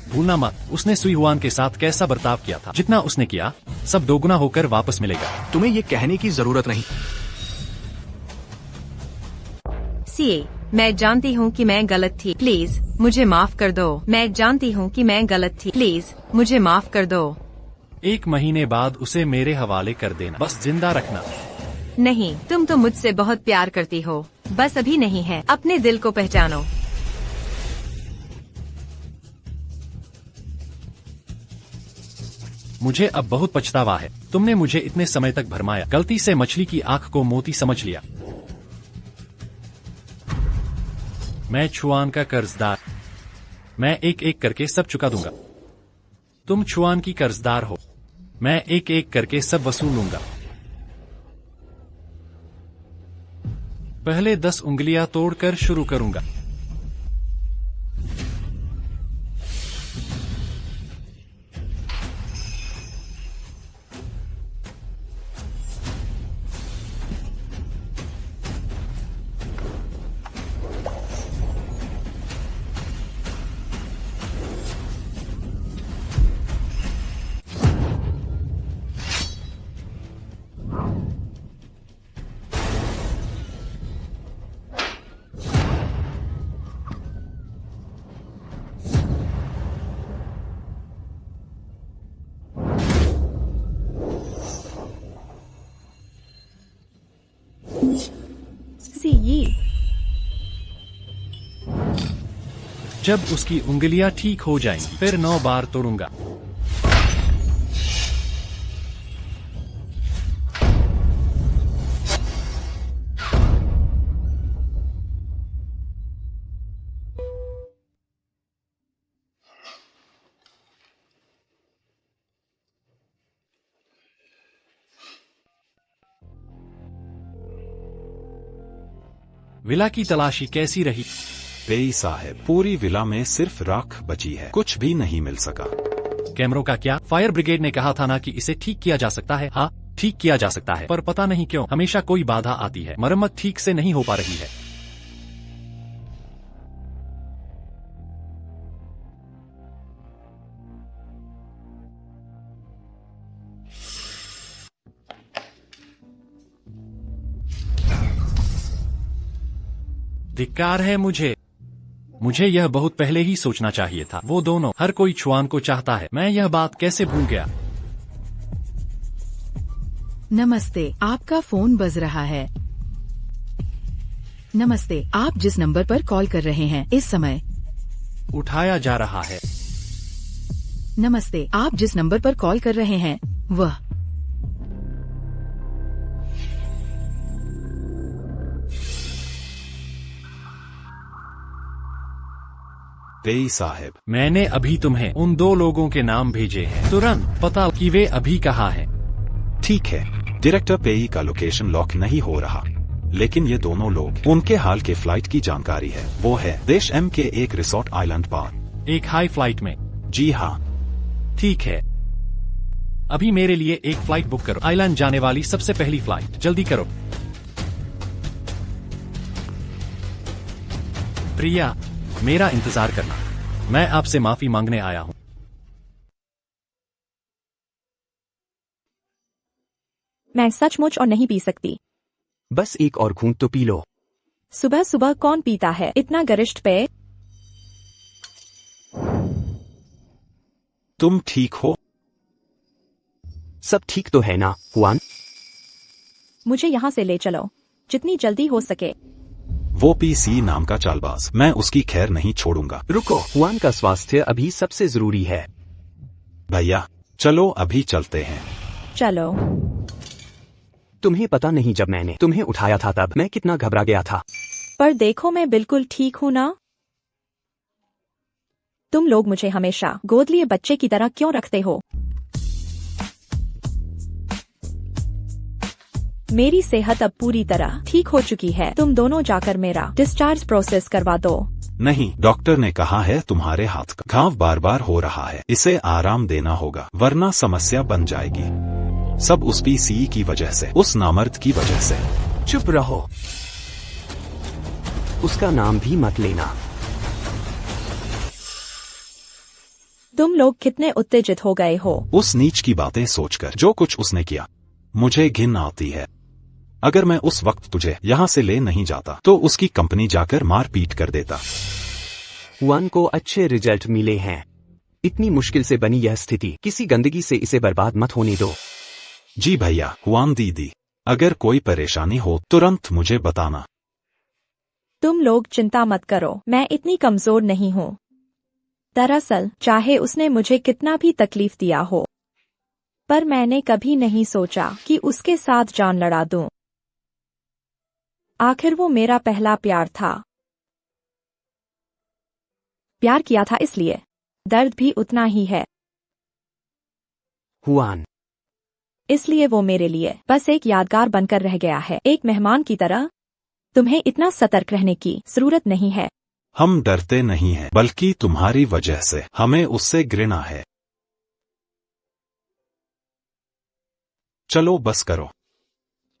भूलना मत, उसने सुई हुआन के साथ कैसा बर्ताव किया था। जितना उसने किया, सब दोगुना होकर वापस मिलेगा। तुम्हें ये कहने की जरूरत नहीं। सीए, मैं जानती हूँ कि मैं गलत थी, प्लीज मुझे माफ कर दो। मैं जानती हूँ कि मैं गलत थी, प्लीज मुझे माफ कर दो। 1 महीने बाद उसे मेरे हवाले कर देना, बस जिंदा रखना। नहीं, तुम तो मुझसे बहुत प्यार करती हो, बस अभी नहीं है। अपने दिल को पहचानो। मुझे अब बहुत पछतावा है। तुमने मुझे इतने समय तक भरमाया। गलती से मछली की आंख को मोती समझ लिया। मैं छुआन का कर्जदार। मैं एक एक करके सब चुका दूंगा। तुम छुआन की कर्जदार हो। मैं एक एक करके सब वसूल लूंगा। पहले 10 उंगलियां तोड़कर शुरू करूंगा। ये जब उसकी उंगलियां ठीक हो जाएंगी फिर 9 बार तोड़ूंगा। विला की तलाशी कैसी रही? पेई साहब, पूरी विला में सिर्फ राख बची है, कुछ भी नहीं मिल सका। कैमरों का क्या? फायर ब्रिगेड ने कहा था ना कि इसे ठीक किया जा सकता है। हाँ, ठीक किया जा सकता है, पर पता नहीं क्यों हमेशा कोई बाधा आती है। मरम्मत ठीक से नहीं हो पा रही है। धिक्कार है मुझे यह बहुत पहले ही सोचना चाहिए था। वो दोनों, हर कोई छुआन को चाहता है। मैं यह बात कैसे भूल गया? नमस्ते, आपका फोन बज रहा है। नमस्ते, आप जिस नंबर पर कॉल कर रहे हैं इस समय उठाया जा रहा है। नमस्ते, आप जिस नंबर पर कॉल कर रहे हैं वह पेई साहब, मैंने अभी तुम्हें उन 2 लोगों के नाम भेजे हैं। तुरंत पता कि वे अभी कहाँ हैं। ठीक है, डायरेक्टर पेई का लोकेशन लॉक नहीं हो रहा, लेकिन ये दोनों लोग, उनके हाल के फ्लाइट की जानकारी है। वो है देश एम के एक रिसोर्ट आइलैंड पर। एक हाई फ्लाइट में? जी हाँ। ठीक है, अभी मेरे लिए एक फ्लाइट बुक करो। आइलैंड जाने वाली सबसे पहली फ्लाइट, जल्दी करो। प्रिया, मेरा इंतजार करना। मैं आपसे माफी मांगने आया हूँ। मैं सचमुच और नहीं पी सकती। बस एक और घूंट तो पी लो। सुबह सुबह कौन पीता है इतना गरिष्ठ पेय? तुम ठीक हो? सब ठीक तो है ना, हुआन? मुझे यहाँ से ले चलो, जितनी जल्दी हो सके। वो पीसी नाम का चालबाज, मैं उसकी खैर नहीं छोड़ूंगा। रुको, हुआन का स्वास्थ्य अभी सबसे जरूरी है। भैया, चलो अभी चलते हैं। चलो। तुम्हें पता नहीं, जब मैंने तुम्हें उठाया था तब मैं कितना घबरा गया था। पर देखो, मैं बिल्कुल ठीक हूँ ना। तुम लोग मुझे हमेशा गोद लिए बच्चे की तरह क्यों रखते हो? मेरी सेहत अब पूरी तरह ठीक हो चुकी है। तुम दोनों जाकर मेरा डिस्चार्ज प्रोसेस करवा दो। नहीं, डॉक्टर ने कहा है तुम्हारे हाथ का घाव बार बार हो रहा है, इसे आराम देना होगा, वरना समस्या बन जाएगी। सब उस पीसी की वजह से, उस नामर्द की वजह से। चुप रहो, उसका नाम भी मत लेना। तुम लोग कितने उत्तेजित हो गए हो? उस नीच की बातें सोचकर, जो कुछ उसने किया, मुझे घिन आती है। अगर मैं उस वक्त तुझे यहाँ से ले नहीं जाता तो उसकी कंपनी जाकर मार पीट कर देता। हुआन को अच्छे रिजल्ट मिले हैं। इतनी मुश्किल से बनी यह स्थिति, किसी गंदगी से इसे बर्बाद मत होने दो। जी भैया। हुआन दीदी, अगर कोई परेशानी हो तुरंत मुझे बताना। तुम लोग चिंता मत करो, मैं इतनी कमजोर नहीं हूँ। दरअसल चाहे उसने मुझे कितना भी तकलीफ दिया हो, पर मैंने कभी नहीं सोचा कि उसके साथ जान लड़ा दूं। आखिर वो मेरा पहला प्यार था। प्यार किया था इसलिए दर्द भी उतना ही है। हुआन, इसलिए वो मेरे लिए बस एक यादगार बनकर रह गया है, एक मेहमान की तरह। तुम्हें इतना सतर्क रहने की जरूरत नहीं है। हम डरते नहीं हैं, बल्कि तुम्हारी वजह से हमें उससे घृणा है। चलो बस करो।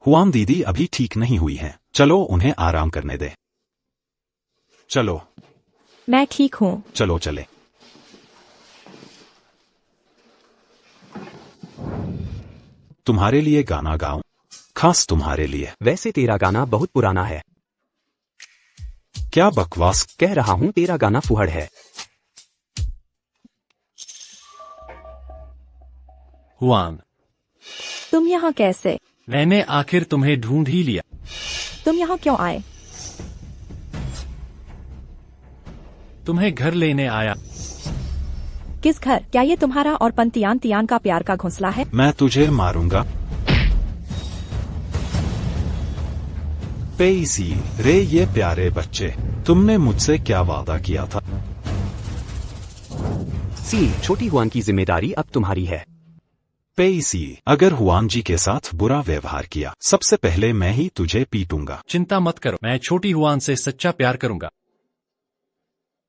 हुआन दीदी अभी ठीक नहीं हुई हैं, चलो उन्हें आराम करने दे। चलो मैं ठीक हूँ। चलो चले। तुम्हारे लिए गाना गाऊं, खास तुम्हारे लिए। वैसे तेरा गाना बहुत पुराना है। क्या बकवास कह रहा हूँ, तेरा गाना फुहड़ है। हुआन, तुम यहाँ कैसे? मैंने आखिर तुम्हें ढूंढ ही लिया। तुम यहाँ क्यों आए? तुम्हें घर लेने आया। किस घर? क्या ये तुम्हारा और पंतियान तियान का प्यार का घोंसला है? मैं तुझे मारूंगा। पेइसी, रे ये प्यारे बच्चे, तुमने मुझसे क्या वादा किया था? सी, छोटी हुआन की जिम्मेदारी अब तुम्हारी है। पेइसी, अगर हुआन जी के साथ बुरा व्यवहार किया, सबसे पहले मैं ही तुझे पीटूंगा। चिंता मत करो, मैं छोटी हुआन से सच्चा प्यार करूंगा।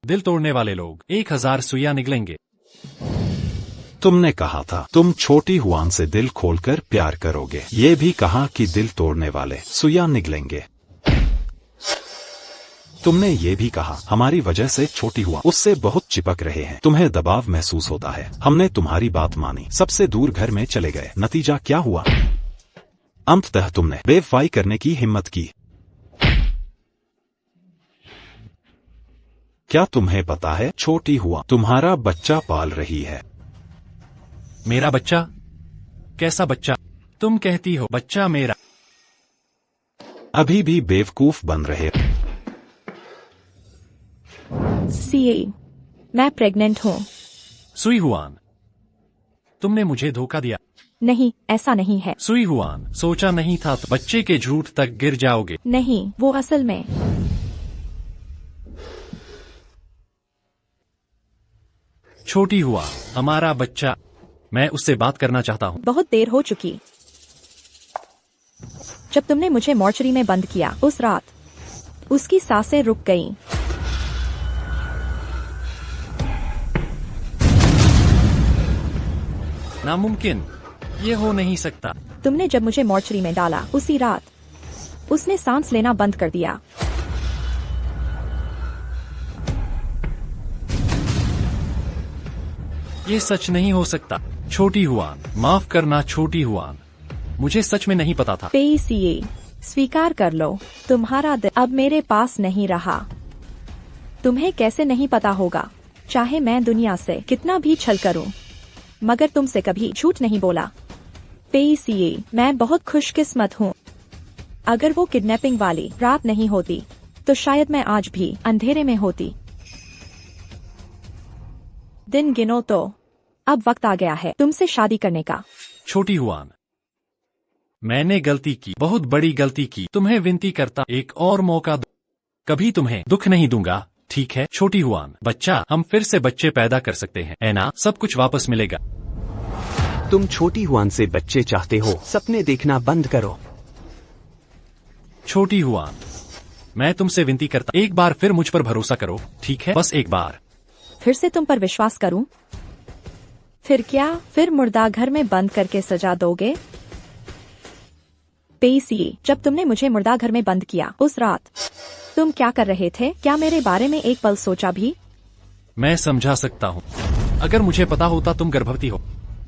दिल तोड़ने वाले लोग 1000 सुइयां निकलेंगे। तुमने कहा था तुम छोटी हुआन से दिल खोलकर प्यार करोगे, ये भी कहा कि दिल तोड़ने वाले सुइयां निकलेंगे। तुमने ये भी कहा हमारी वजह से छोटी हुआ उससे बहुत चिपक रहे हैं, तुम्हें दबाव महसूस होता है। हमने तुम्हारी बात मानी, सबसे दूर घर में चले गए। नतीजा क्या हुआ? अंततः तुमने बेवफाई करने की हिम्मत की। क्या तुम्हें पता है छोटी हुआ तुम्हारा बच्चा पाल रही है? मेरा बच्चा? कैसा बच्चा? तुम कहती हो बच्चा मेरा? अभी भी बेवकूफ बन रहे। सीए, मैं प्रेग्नेंट हूँ। सुई हुआन, तुमने मुझे धोखा दिया। नहीं, ऐसा नहीं है। सुई हुआन, सोचा नहीं था तो बच्चे के झूठ तक गिर जाओगे। नहीं, वो असल में। छोटी हुआ हमारा बच्चा, मैं उससे बात करना चाहता हूँ। बहुत देर हो चुकी। जब तुमने मुझे मॉर्चरी में बंद किया उस रात उसकी सांसें रुक गईं। नामुमकिन, ये हो नहीं सकता। तुमने जब मुझे मॉर्चरी में डाला उसी रात उसने सांस लेना बंद कर दिया। ये सच नहीं हो सकता। छोटी हुआन, माफ करना छोटी हुआन, मुझे सच में नहीं पता था। पेइसीए, स्वीकार कर लो, तुम्हारा दिल अब मेरे पास नहीं रहा। तुम्हें कैसे नहीं पता होगा? चाहे मैं दुनिया से कितना भी छल करूं, मगर तुमसे कभी झूठ नहीं बोला। पेइसीए, मैं बहुत खुशकिस्मत हूँ। अगर वो किडनैपिंग वाली रात नहीं होती तो शायद मैं आज भी अंधेरे में होती। दिन गिनो तो अब वक्त आ गया है तुमसे शादी करने का। छोटी हुआन, मैंने गलती की, बहुत बड़ी गलती की। तुम्हें विनती करता एक और मौका दो। कभी तुम्हें दुख नहीं दूंगा, ठीक है? छोटी हुआन, बच्चा, हम फिर से बच्चे पैदा कर सकते हैं, है ना? सब कुछ वापस मिलेगा। तुम छोटी हुआन से बच्चे चाहते हो, सपने देखना बंद करो। छोटी हुआन, मैं तुमसे विनती करता एक बार फिर मुझ पर भरोसा करो, ठीक है? बस एक बार। फिर से तुम पर विश्वास करूं? फिर क्या? फिर मुर्दा घर में बंद करके सजा दोगे? पेइसी, जब तुमने मुझे मुर्दा घर में बंद किया उस रात तुम क्या कर रहे थे? क्या मेरे बारे में एक पल सोचा भी? मैं समझा सकता हूँ। अगर मुझे पता होता तुम गर्भवती हो,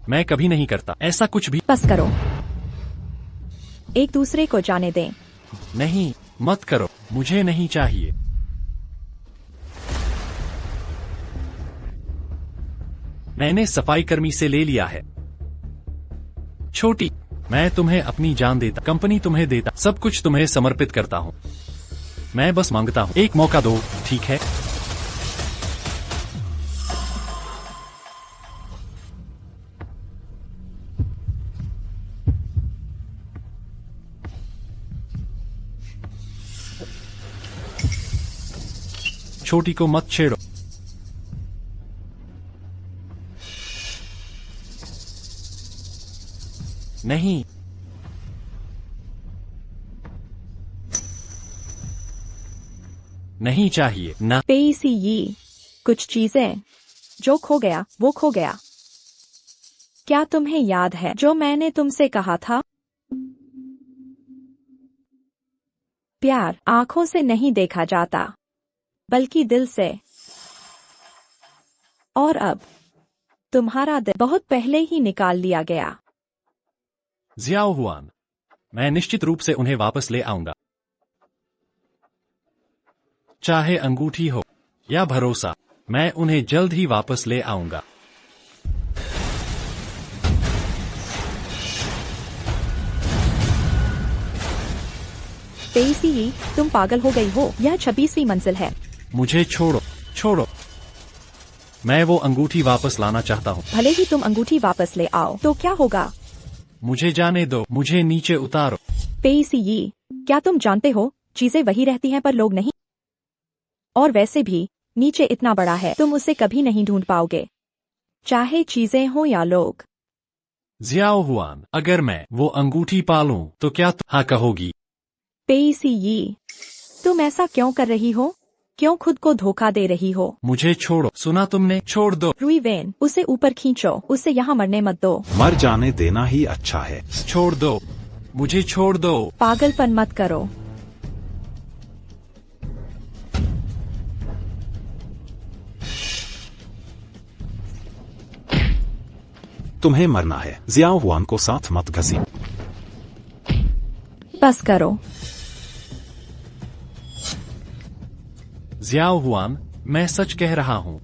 मैं कभी नहीं करता ऐसा कुछ भी। बस करो, एक दूसरे को जाने दें। नहीं, मत करो, मुझे नहीं चाहिए। मैंने सफाई कर्मी से ले लिया है। छोटी, मैं तुम्हें अपनी जान देता, कंपनी तुम्हें देता, सब कुछ तुम्हें समर्पित करता हूँ। मैं बस मांगता हूँ, एक मौका दो, ठीक है? छोटी को मत छेड़ो। नहीं, नहीं चाहिए ना। पेइसी ये कुछ चीजें, जो खो गया वो खो गया। क्या तुम्हें याद है जो मैंने तुमसे कहा था? प्यार आंखों से नहीं देखा जाता, बल्कि दिल से। और अब तुम्हारा दिल बहुत पहले ही निकाल लिया गया। जियाओ हुआन, मैं निश्चित रूप से उन्हें वापस ले आऊंगा, चाहे अंगूठी हो या भरोसा, मैं उन्हें जल्द ही वापस ले आऊंगा। पेइसी, तुम पागल हो गई हो, यह 26वीं मंजिल है। मुझे छोड़ो, छोड़ो। मैं वो अंगूठी वापस लाना चाहता हूँ। भले ही तुम अंगूठी वापस ले आओ तो क्या होगा? मुझे जाने दो, मुझे नीचे उतारो। पेइसी, क्या तुम जानते हो चीजें वही रहती हैं पर लोग नहीं? और वैसे भी नीचे इतना बड़ा है, तुम उसे कभी नहीं ढूंढ पाओगे, चाहे चीजें हो या लोग। जियाओ हुआन, अगर मैं वो अंगूठी पालूं तो क्या तुम हाँ कहोगी? पेइसी, तुम ऐसा क्यों कर रही हो? क्यों खुद को धोखा दे रही हो? मुझे छोड़ो, सुना तुमने? छोड़ दो। रुईवेन, उसे ऊपर खींचो, उसे यहाँ मरने मत दो। मर जाने देना ही अच्छा है। छोड़ दो, मुझे छोड़ दो। पागलपन मत करो। तुम्हें मरना है। जियाओ हुआन को साथ मत घसी। बस करो। जियाओ हुआन, मैं सच कह रहा हूँ,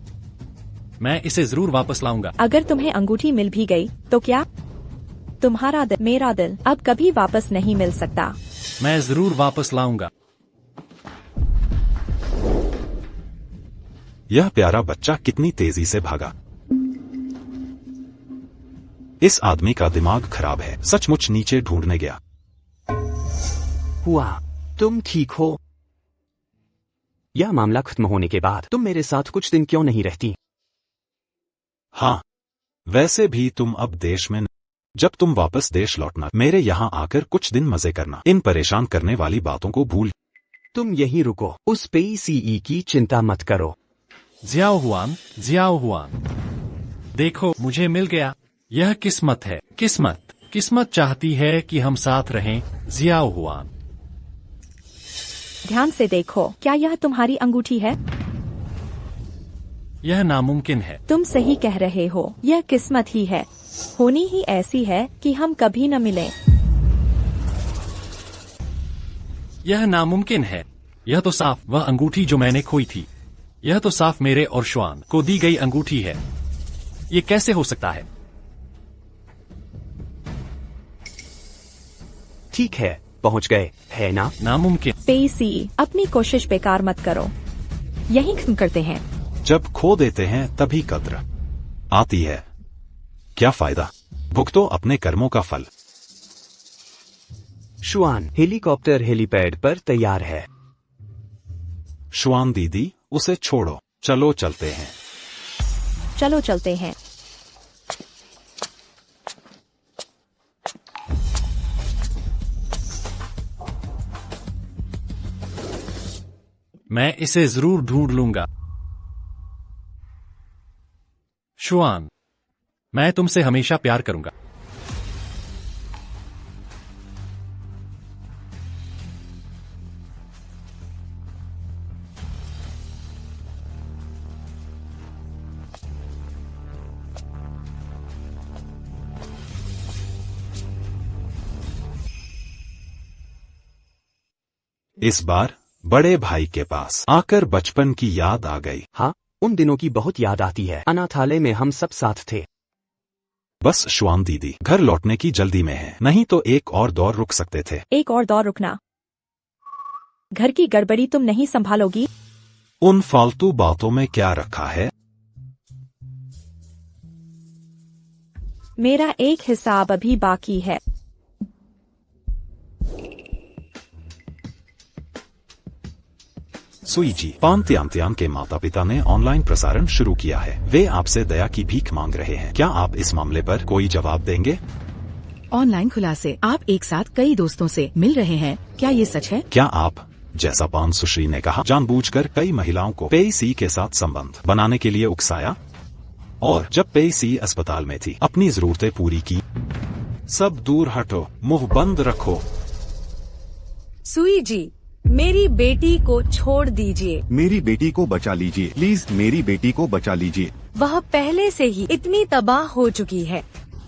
मैं इसे जरूर वापस लाऊंगा। अगर तुम्हें अंगूठी मिल भी गई तो क्या? तुम्हारा दिल, मेरा दिल अब कभी वापस नहीं मिल सकता। मैं जरूर वापस लाऊंगा। यह प्यारा बच्चा कितनी तेजी से भागा। इस आदमी का दिमाग खराब है, सचमुच नीचे ढूंढने गया। हुआ, तुम ठीक हो? यह मामला खत्म होने के बाद तुम मेरे साथ कुछ दिन क्यों नहीं रहती? हाँ, वैसे भी तुम अब देश में जब तुम वापस देश लौटना, मेरे यहाँ आकर कुछ दिन मजे करना। इन परेशान करने वाली बातों को भूल। तुम यहीं रुको, उस पेइसी की चिंता मत करो। जियाओ हुआन, जियाओ हुआन, देखो मुझे मिल गया। यह किस्मत है, किस्मत, किस्मत चाहती है कि हम साथ रहें। जियाओ हुआन, ध्यान से देखो, क्या यह तुम्हारी अंगूठी है? यह नामुमकिन है। तुम सही कह रहे हो, यह किस्मत ही है। होनी ही ऐसी है कि हम कभी न मिलें। यह नामुमकिन है। यह तो साफ वह अंगूठी जो मैंने खोई थी। यह तो साफ मेरे और श्वान को दी गई अंगूठी है। ये कैसे हो सकता है? ठीक है, पहुंच गए, है ना? नामुमकिन। पेइसी, अपनी कोशिश बेकार मत करो। यही खत्म करते हैं। जब खो देते हैं तभी कद्र आती है। क्या फायदा, भुगतो अपने कर्मों का फल। शुआन, हेलीकॉप्टर हेलीपैड पर तैयार है। शुआन दीदी, उसे छोड़ो, चलो चलते हैं। चलो चलते हैं। मैं इसे जरूर ढूंढ लूंगा। शुआन, मैं तुमसे हमेशा प्यार करूंगा। इस बार बड़े भाई के पास आकर बचपन की याद आ गई। हाँ, उन दिनों की बहुत याद आती है। अनाथालय में हम सब साथ थे। बस श्वान दीदी घर लौटने की जल्दी में है, नहीं तो एक और दौर रुक सकते थे। एक और दौर रुकना। घर की गड़बड़ी तुम नहीं संभालोगी? उन फालतू बातों में क्या रखा है? मेरा एक हिसाब अभी बाकी है। सुई जी, पांत्यांत्यान के माता पिता ने ऑनलाइन प्रसारण शुरू किया है। वे आपसे दया की भीख मांग रहे हैं। क्या आप इस मामले पर कोई जवाब देंगे? ऑनलाइन खुलासे। आप एक साथ कई दोस्तों से मिल रहे हैं, क्या ये सच है? क्या आप, जैसा पान सुश्री ने कहा, जानबूझकर कई महिलाओं को पेईसी के साथ संबंध बनाने के लिए उकसाया? और जब पेईसी अस्पताल में थी अपनी जरूरतें पूरी की? सब दूर हटो, मुंह बंद रखो। सुई जी, मेरी बेटी को छोड़ दीजिए। मेरी बेटी को बचा लीजिए, प्लीज मेरी बेटी को बचा लीजिए। वह पहले से ही इतनी तबाह हो चुकी है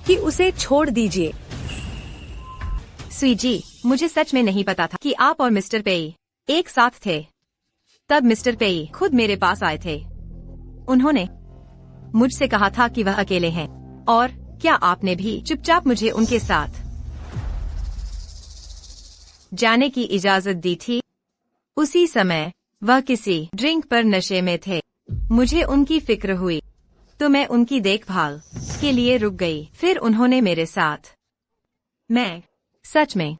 कि उसे छोड़ दीजिए। सुई जी, मुझे सच में नहीं पता था कि आप और मिस्टर पेई एक साथ थे। तब मिस्टर पेई खुद मेरे पास आए थे। उन्होंने मुझसे कहा था कि वह अकेले हैं, और क्या आपने भी चुपचाप मुझे उनके साथ जाने की इजाजत दी थी? उसी समय वह किसी ड्रिंक पर नशे में थे। मुझे उनकी फिक्र हुई तो मैं उनकी देखभाल के लिए रुक गई। फिर उन्होंने मेरे साथ, मैं सच में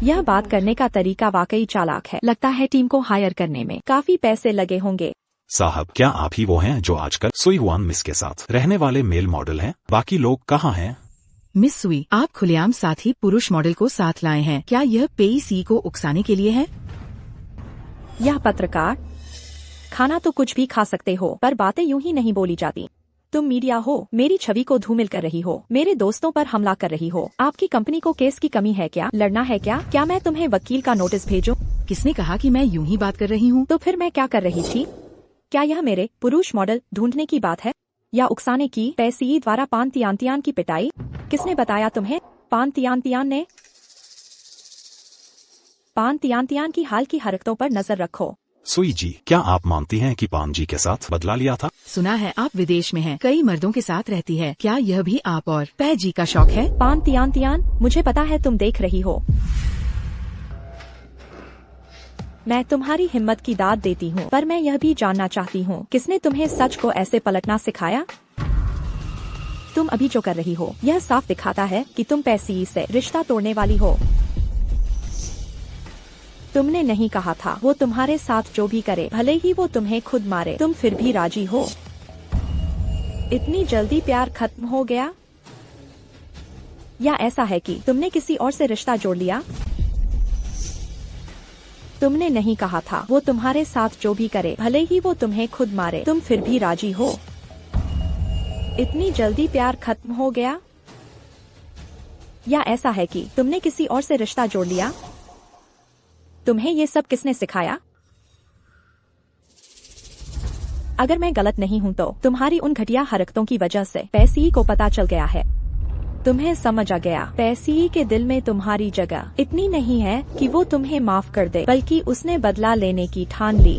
यह बात करने का तरीका वाकई चालाक है। लगता है टीम को हायर करने में काफी पैसे लगे होंगे। साहब, क्या आप ही वो हैं जो आजकल सुई हुआन मिस के साथ रहने वाले मेल मॉडल हैं? बाकी लोग कहाँ हैं? मिस सुई, आप खुलेआम साथी पुरुष मॉडल को साथ लाए हैं। क्या यह पेईसी को उकसाने के लिए है? यह पत्रकार, खाना तो कुछ भी खा सकते हो, पर बातें यूं ही नहीं बोली जाती। तुम मीडिया हो, मेरी छवि को धूमिल कर रही हो, मेरे दोस्तों पर हमला कर रही हो। आपकी कंपनी को केस की कमी है क्या? लड़ना है क्या? क्या मैं तुम्हें वकील का नोटिस भेजूं? किसने कहा कि मैं यूं ही बात कर रही हूँ? तो फिर मैं क्या कर रही थी? क्या यह मेरे पुरुष मॉडल ढूंढने की बात है या उकसाने की? पेईसी द्वारा पांत्यांत्यान की पिटाई? किसने बताया तुम्हें? पांत्यांत्यान ने? पांत्यांत्यान की हाल की हरकतों पर नजर रखो। सुई जी, क्या आप मानती हैं कि पान जी के साथ बदला लिया था? सुना है आप विदेश में हैं, कई मर्दों के साथ रहती है। क्या यह भी आप और पै जी का शौक है? पांत्यांत्यान, मुझे पता है तुम देख रही हो। मैं तुम्हारी हिम्मत की दाद देती हूँ, पर मैं यह भी जानना चाहती हूँ, किसने तुम्हें सच को ऐसे पलटना सिखाया? तुम अभी जो कर रही हो, यह साफ दिखाता है कि तुम पेईसी से रिश्ता तोड़ने वाली हो। तुमने नहीं कहा था वो तुम्हारे साथ जो भी करे, भले ही वो तुम्हें खुद मारे, तुम फिर भी राजी हो? इतनी जल्दी प्यार खत्म हो गया? या ऐसा है कि तुमने किसी और से रिश्ता जोड़ लिया? तुमने नहीं कहा था वो तुम्हारे साथ जो भी करे, भले ही वो तुम्हें खुद मारे, तुम फिर भी राजी हो? इतनी जल्दी प्यार खत्म हो गया? या ऐसा है कि तुमने किसी और से रिश्ता जोड़ लिया? तुम्हें ये सब किसने सिखाया? अगर मैं गलत नहीं हूँ तो तुम्हारी उन घटिया हरकतों की वजह से पेईसी को पता चल गया है। तुम्हें समझ आ गया, पेईसी के दिल में तुम्हारी जगह इतनी नहीं है कि वो तुम्हें माफ कर दे, बल्कि उसने बदला लेने की ठान ली।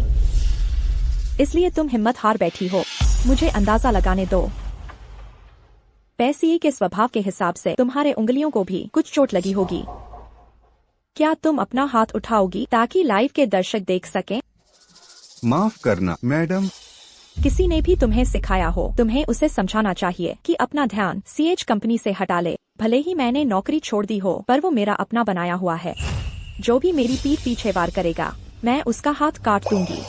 इसलिए तुम हिम्मत हार बैठी हो। मुझे अंदाजा लगाने दो, पेईसी के स्वभाव के हिसाब से तुम्हारे उंगलियों को भी कुछ चोट लगी होगी। क्या तुम अपना हाथ उठाओगी ताकि लाइव के दर्शक देख सकें? माफ करना मैडम। किसी ने भी तुम्हें सिखाया हो, तुम्हें उसे समझाना चाहिए कि अपना ध्यान सीएच कंपनी से हटा ले। भले ही मैंने नौकरी छोड़ दी हो, पर वो मेरा अपना बनाया हुआ है। जो भी मेरी पीठ पीछे वार करेगा, मैं उसका हाथ काट दूंगी।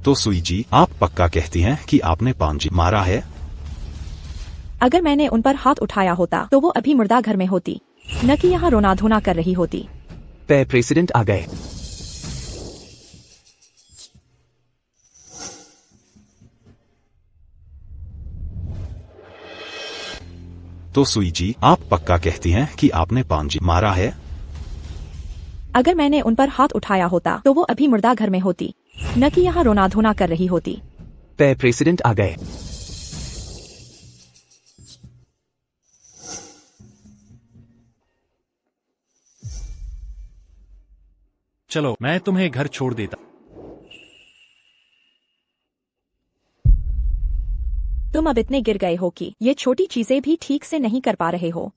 तो सुई जी, आप पक्का कहती हैं कि आपने पान जी मारा है? अगर मैंने उन पर हाथ उठाया होता तो वो अभी मुर्दा घर में होती, न कि यहाँ रोना धोना कर रही होती। पै प्रेसिडेंट आ गए। तो सुई जी, आप पक्का कहती हैं कि आपने पान जी मारा है? अगर मैंने उन पर हाथ उठाया होता तो वो अभी मुर्दा घर में होती, न कि यहाँ रोना धोना कर रही होती। पै प्रेसिडेंट आ गए। चलो मैं तुम्हें घर छोड़ देता। तुम अब इतने गिर गए हो कि ये छोटी चीजें भी ठीक से नहीं कर पा रहे हो।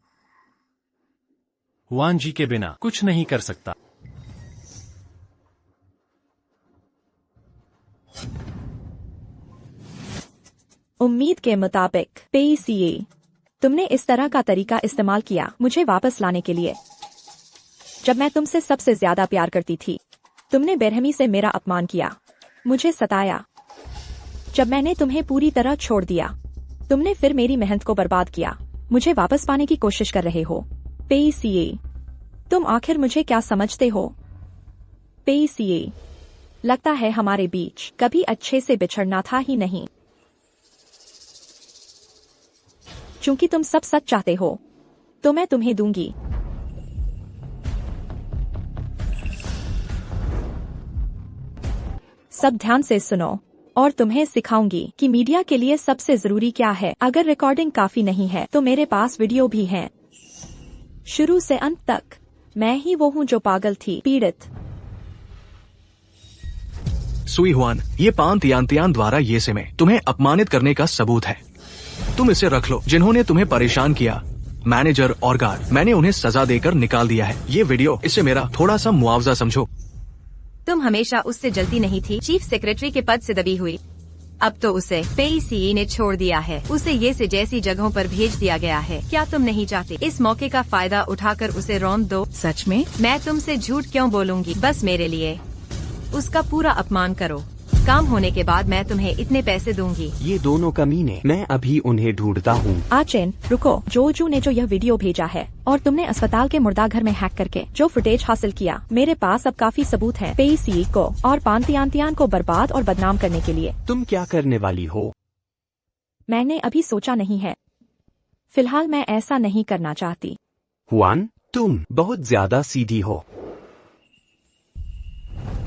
हुआन जी के बिना कुछ नहीं कर सकता। उम्मीद के मुताबिक पेईसीए, तुमने इस तरह का तरीका इस्तेमाल किया मुझे वापस लाने के लिए। जब मैं तुमसे सबसे ज्यादा प्यार करती थी, तुमने बेरहमी से मेरा अपमान किया, मुझे सताया। जब मैंने तुम्हें पूरी तरह छोड़ दिया, तुमने फिर मेरी मेहनत को बर्बाद किया। मुझे वापस पाने की कोशिश कर रहे हो। पेईसीए, तुम आखिर मुझे क्या समझते हो? पेईसीए, लगता है हमारे बीच कभी अच्छे से बिछड़ना था ही नहीं। चूंकि तुम सब सच चाहते हो, तो मैं तुम्हें दूंगी। सब ध्यान से सुनो और तुम्हें सिखाऊंगी कि मीडिया के लिए सबसे जरूरी क्या है। अगर रिकॉर्डिंग काफी नहीं है तो मेरे पास वीडियो भी है। शुरू से अंत तक मैं ही वो हूँ जो पागल थी, पीड़ित। सुई हुआन, ये पान तियान द्वारा ये से में तुम्हें अपमानित करने का सबूत है। तुम इसे रख लो। जिन्होंने तुम्हें परेशान किया, मैनेजर और गार्ड, मैंने उन्हें सजा देकर निकाल दिया है। ये वीडियो, इसे मेरा थोड़ा सा मुआवजा समझो। तुम हमेशा उससे जलती नहीं थी। चीफ सेक्रेटरी के पद से दबी हुई, अब तो उसे पेईसीए ने छोड़ दिया है। उसे ये से जैसी जगहों पर भेज दिया गया है। क्या तुम नहीं चाहते इस मौके का फायदा उठाकर उसे रौंद दो? सच में? मैं तुमसे झूठ क्यों बोलूंगी? बस मेरे लिए उसका पूरा अपमान करो। काम होने के बाद मैं तुम्हें इतने पैसे दूंगी। ये दोनों कमीने, मैं अभी उन्हें ढूंढता हूँ। आचेन, रुको। जोजू ने जो यह वीडियो भेजा है और तुमने अस्पताल के मुर्दाघर में हैक करके जो फुटेज हासिल किया, मेरे पास अब काफी सबूत हैं पेईसीए को और पानतियान को बर्बाद और बदनाम करने के लिए। तुम क्या करने वाली हो? मैंने अभी सोचा नहीं है। फिलहाल मैं ऐसा नहीं करना चाहती। हुआन, तुम बहुत ज्यादा सीधी हो।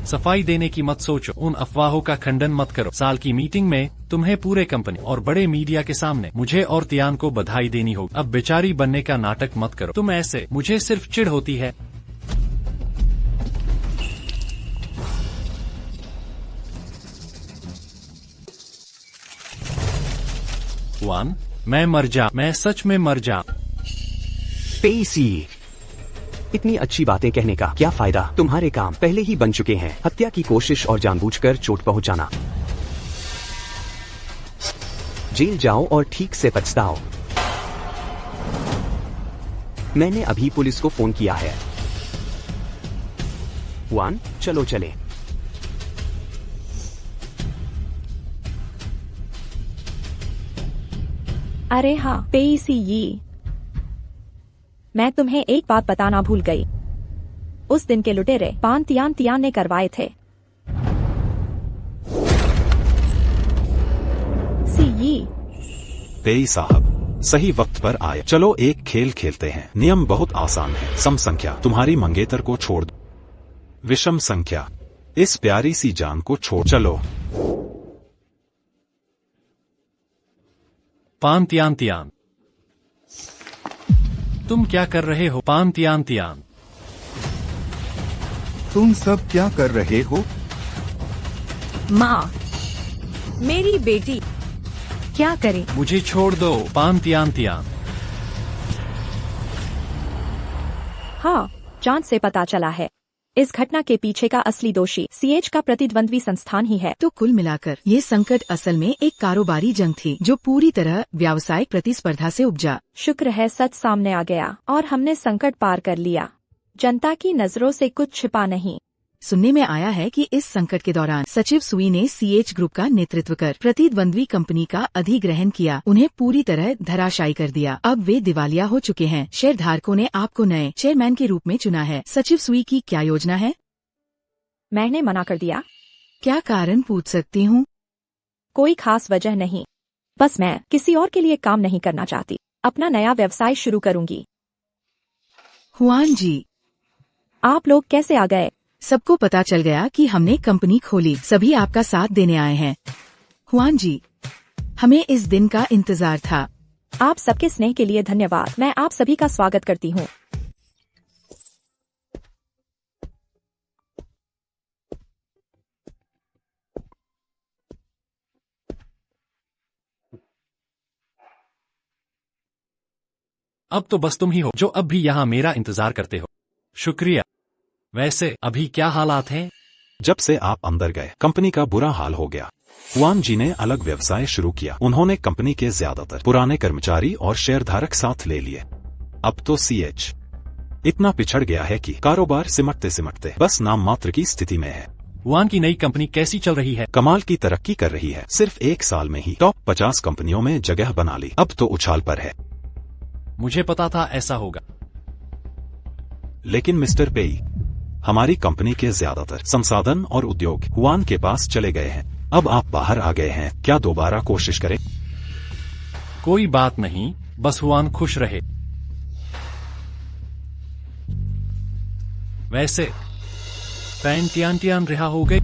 सफाई देने की मत सोचो, उन अफवाहों का खंडन मत करो। साल की मीटिंग में तुम्हें पूरे कंपनी और बड़े मीडिया के सामने मुझे और तियान को बधाई देनी होगी। अब बेचारी बनने का नाटक मत करो। तुम ऐसे, मुझे सिर्फ चिढ़ होती है। हुआन, मैं मर जा, मैं सच में मर जा। पेईसीए, इतनी अच्छी बातें कहने का क्या फायदा? तुम्हारे काम पहले ही बन चुके हैं। हत्या की कोशिश और जानबूझकर चोट पहुंचाना। जेल जाओ और ठीक से पछताओ। मैंने अभी पुलिस को फोन किया है। हुआन, चलो चले। अरे हाँ पेईसीए, मैं तुम्हें एक बात बताना भूल गई। उस दिन के लुटेरे पानतियान ने करवाए थे। सीई, पेई साहब सही वक्त पर आए। चलो एक खेल खेलते हैं। नियम बहुत आसान है। सम संख्या, तुम्हारी मंगेतर को छोड़ दो। विषम संख्या, इस प्यारी सी जान को छोड़। चलो। पानतियान, तुम क्या कर रहे हो? पानतियान, तुम सब क्या कर रहे हो? माँ, मेरी बेटी क्या करे? मुझे छोड़ दो। पानतियान, हाँ, जांच से पता चला है इस घटना के पीछे का असली दोषी सीएच का प्रतिद्वंद्वी संस्थान ही है। तो कुल मिलाकर ये संकट असल में एक कारोबारी जंग थी जो पूरी तरह व्यावसायिक प्रतिस्पर्धा से उपजा। शुक्र है सच सामने आ गया और हमने संकट पार कर लिया। जनता की नजरों से कुछ छिपा नहीं। सुनने में आया है कि इस संकट के दौरान सचिव सुई ने सीएच ग्रुप का नेतृत्व कर प्रतिद्वंद्वी कंपनी का अधिग्रहण किया, उन्हें पूरी तरह धराशायी कर दिया। अब वे दिवालिया हो चुके हैं। शेयरधारकों ने आपको नए चेयरमैन के रूप में चुना है। सचिव सुई की क्या योजना है? मैंने मना कर दिया। क्या कारण पूछ सकती हूँ? कोई खास वजह नहीं, बस मैं किसी और के लिए काम नहीं करना चाहती। अपना नया व्यवसाय शुरू करूंगी। हुआन जी, आप लोग कैसे आ गए? सबको पता चल गया कि हमने कंपनी खोली। सभी आपका साथ देने आए हैं। हुआन जी, हमें इस दिन का इंतजार था। आप सबके स्नेह के लिए धन्यवाद। मैं आप सभी का स्वागत करती हूँ। अब तो बस तुम ही हो जो अब भी यहाँ मेरा इंतजार करते हो। शुक्रिया। वैसे अभी क्या हालात हैं? जब से आप अंदर गए कंपनी का बुरा हाल हो गया। हुआन जी ने अलग व्यवसाय शुरू किया। उन्होंने कंपनी के ज्यादातर पुराने कर्मचारी और शेयरधारक साथ ले लिए। अब तो सीएच इतना पिछड़ गया है कि कारोबार सिमटते सिमटते बस नाम मात्र की स्थिति में है। हुआन की नई कंपनी कैसी चल रही है? कमाल की तरक्की कर रही है। सिर्फ 1 साल में ही टॉप 50 कंपनियों में जगह बना ली। अब तो उछाल पर है। मुझे पता था ऐसा होगा। लेकिन मिस्टर पेई, हमारी कंपनी के ज्यादातर संसाधन और उद्योग हुआन के पास चले गए हैं। अब आप बाहर आ गए हैं, क्या दोबारा कोशिश करें? कोई बात नहीं, बस हुआन खुश रहे। वैसे पैन टियान रिहा हो गई?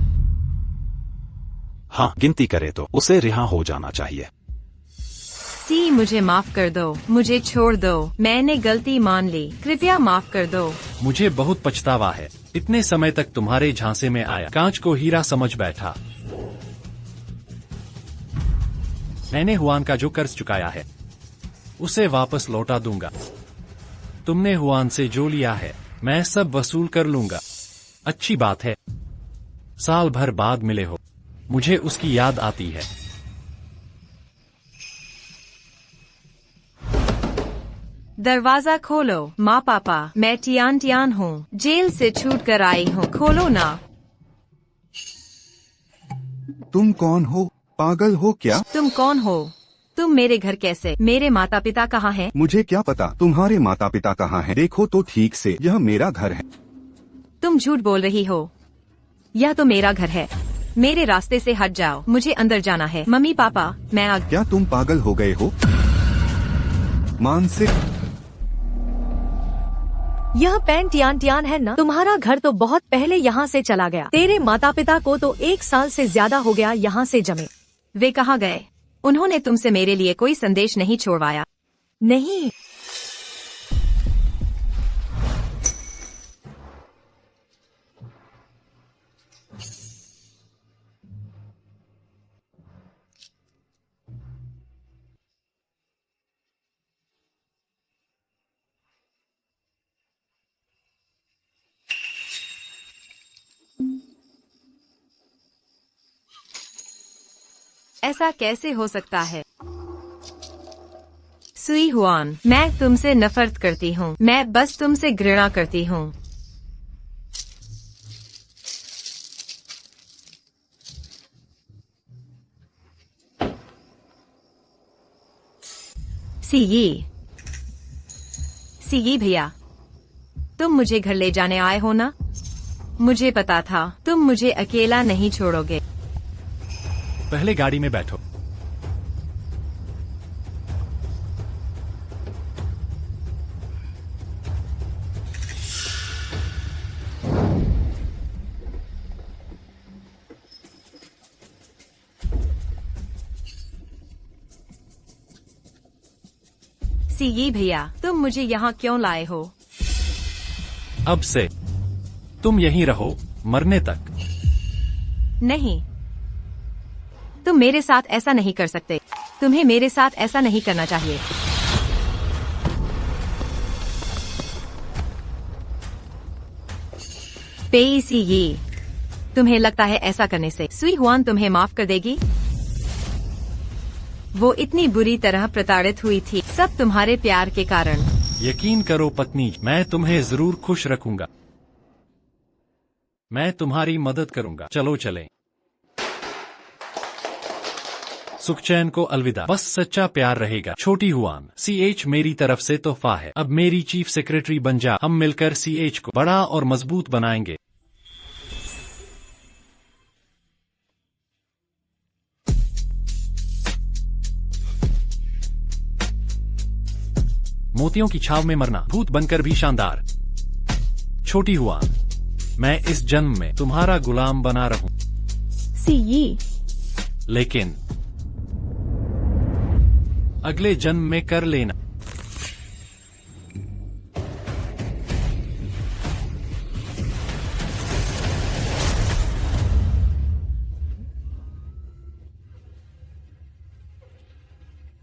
हाँ, गिनती करे तो उसे रिहा हो जाना चाहिए। सी, मुझे माफ कर दो, मुझे छोड़ दो, मैंने गलती मान ली, कृपया माफ कर दो। मुझे बहुत पछतावा है, इतने समय तक तुम्हारे झांसे में आया, कांच को हीरा समझ बैठा। मैंने हुआन का जो कर्ज चुकाया है उसे वापस लौटा दूंगा। तुमने हुआन से जो लिया है मैं सब वसूल कर लूंगा। अच्छी बात है, साल भर बाद मिले हो, मुझे उसकी याद आती है। दरवाजा खोलो। माँ पापा, मैं टियान हूँ, जेल से छूट कर आई हूँ, खोलो ना। तुम कौन हो? पागल हो क्या? तुम कौन हो? तुम मेरे घर कैसे? मेरे माता पिता कहाँ हैं? मुझे क्या पता तुम्हारे माता पिता कहाँ हैं? देखो तो ठीक से, यह मेरा घर है। तुम झूठ बोल रही हो। यह तो मेरा घर है। मेरे रास्ते से हट जाओ, मुझे अंदर जाना है। मम्मी पापा, मैं आ। क्या तुम पागल हो गए हो? मानसिक। यह पैन टियान है ना? तुम्हारा घर तो बहुत पहले यहाँ से चला गया। तेरे माता पिता को तो 1 साल से ज्यादा हो गया यहाँ से जमे। वे कहाँ गए? उन्होंने तुमसे मेरे लिए कोई संदेश नहीं छोड़वाया? नहीं। ऐसा कैसे हो सकता है? सुई हुआन, मैं तुमसे नफरत करती हूँ। मैं बस तुमसे घृणा करती हूँ। सीई भैया, तुम मुझे घर ले जाने आए हो ना? मुझे पता था तुम मुझे अकेला नहीं छोड़ोगे। पहले गाड़ी में बैठो। सीई भैया, तुम मुझे यहाँ क्यों लाए हो? अब से तुम यहीं रहो मरने तक। नहीं, तुम मेरे साथ ऐसा नहीं कर सकते। तुम्हें मेरे साथ ऐसा नहीं करना चाहिए। पेई, तुम्हें लगता है ऐसा करने से सुई हुआन तुम्हें माफ कर देगी? वो इतनी बुरी तरह प्रताड़ित हुई थी, सब तुम्हारे प्यार के कारण। यकीन करो पत्नी, मैं तुम्हें जरूर खुश रखूंगा। मैं तुम्हारी मदद करूंगा। चलो चलें। सुख चैन को अलविदा। बस सच्चा प्यार रहेगा। छोटी हुआन, सीएच मेरी तरफ से तोहफा है। अब मेरी चीफ सेक्रेटरी बन जा। हम मिलकर सीएच को बड़ा और मजबूत बनाएंगे। मोतियों की छाव में मरना, भूत बनकर भी शानदार। छोटी हुआन, मैं इस जन्म में तुम्हारा गुलाम बना रहूं। सीई, लेकिन अगले जन्म में कर लेना।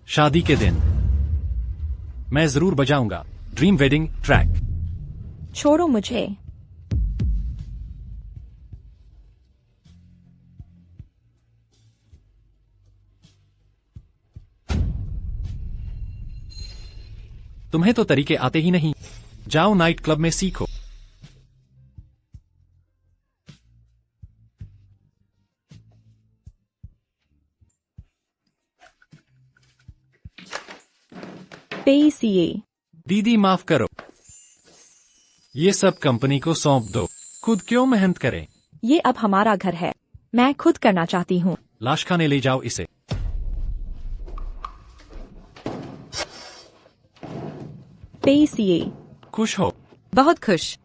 शादी के दिन मैं जरूर बजाऊंगा। Dream wedding track. छोड़ो मुझे। तुम्हें तो तरीके आते ही नहीं। जाओ नाइट क्लब में सीखो। पेसीए। दीदी माफ करो। ये सब कंपनी को सौंप दो। खुद क्यों मेहनत करें? ये अब हमारा घर है। मैं खुद करना चाहती हूँ। लाश खाने ले जाओ इसे। पेसीए। खुश हो? बहुत खुश।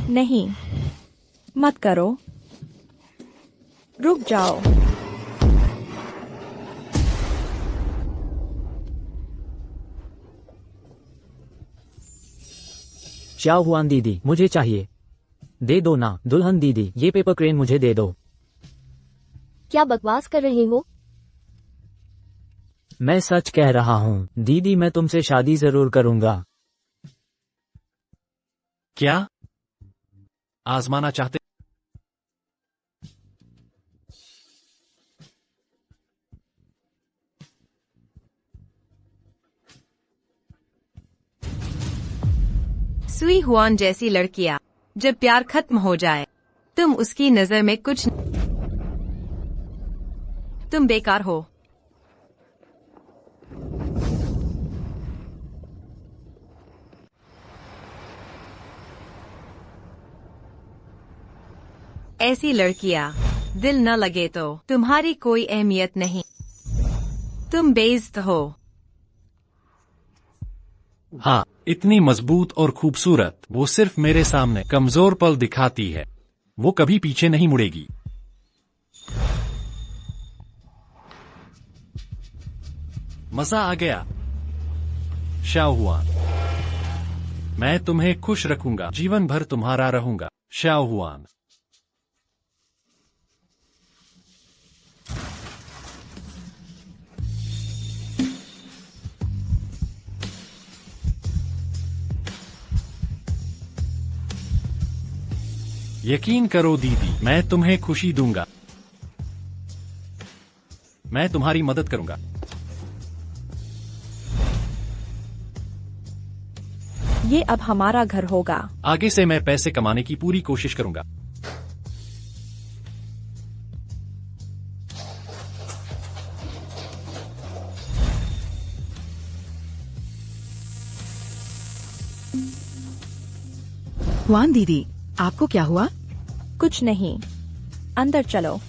नहीं, मत करो। रुक जाओ। चाओ हुआन दीदी, मुझे चाहिए। दे दो ना दुल्हन दीदी, ये पेपर क्रेन मुझे दे दो। क्या बकवास कर रहे हो? मैं सच कह रहा हूँ दीदी, मैं तुमसे शादी जरूर करूंगा। क्या आजमाना चाहते? सुई हुआन जैसी लड़कियां जब प्यार खत्म हो जाए, तुम उसकी नजर में कुछ, तुम बेकार हो। ऐसी लड़कियां दिल न लगे तो तुम्हारी कोई अहमियत नहीं। तुम बेइज्जत हो। हाँ, इतनी मजबूत और खूबसूरत, वो सिर्फ मेरे सामने कमजोर पल दिखाती है। वो कभी पीछे नहीं मुड़ेगी। मजा आ गया शाओ हुआन। मैं तुम्हें खुश रखूंगा, जीवन भर तुम्हारा रहूंगा शाओ हुआन। यकीन करो दीदी, मैं तुम्हें खुशी दूंगा। मैं तुम्हारी मदद करूंगा। ये अब हमारा घर होगा। आगे से मैं पैसे कमाने की पूरी कोशिश करूंगा। हुआन दीदी, आपको क्या हुआ? कुछ नहीं, अंदर चलो।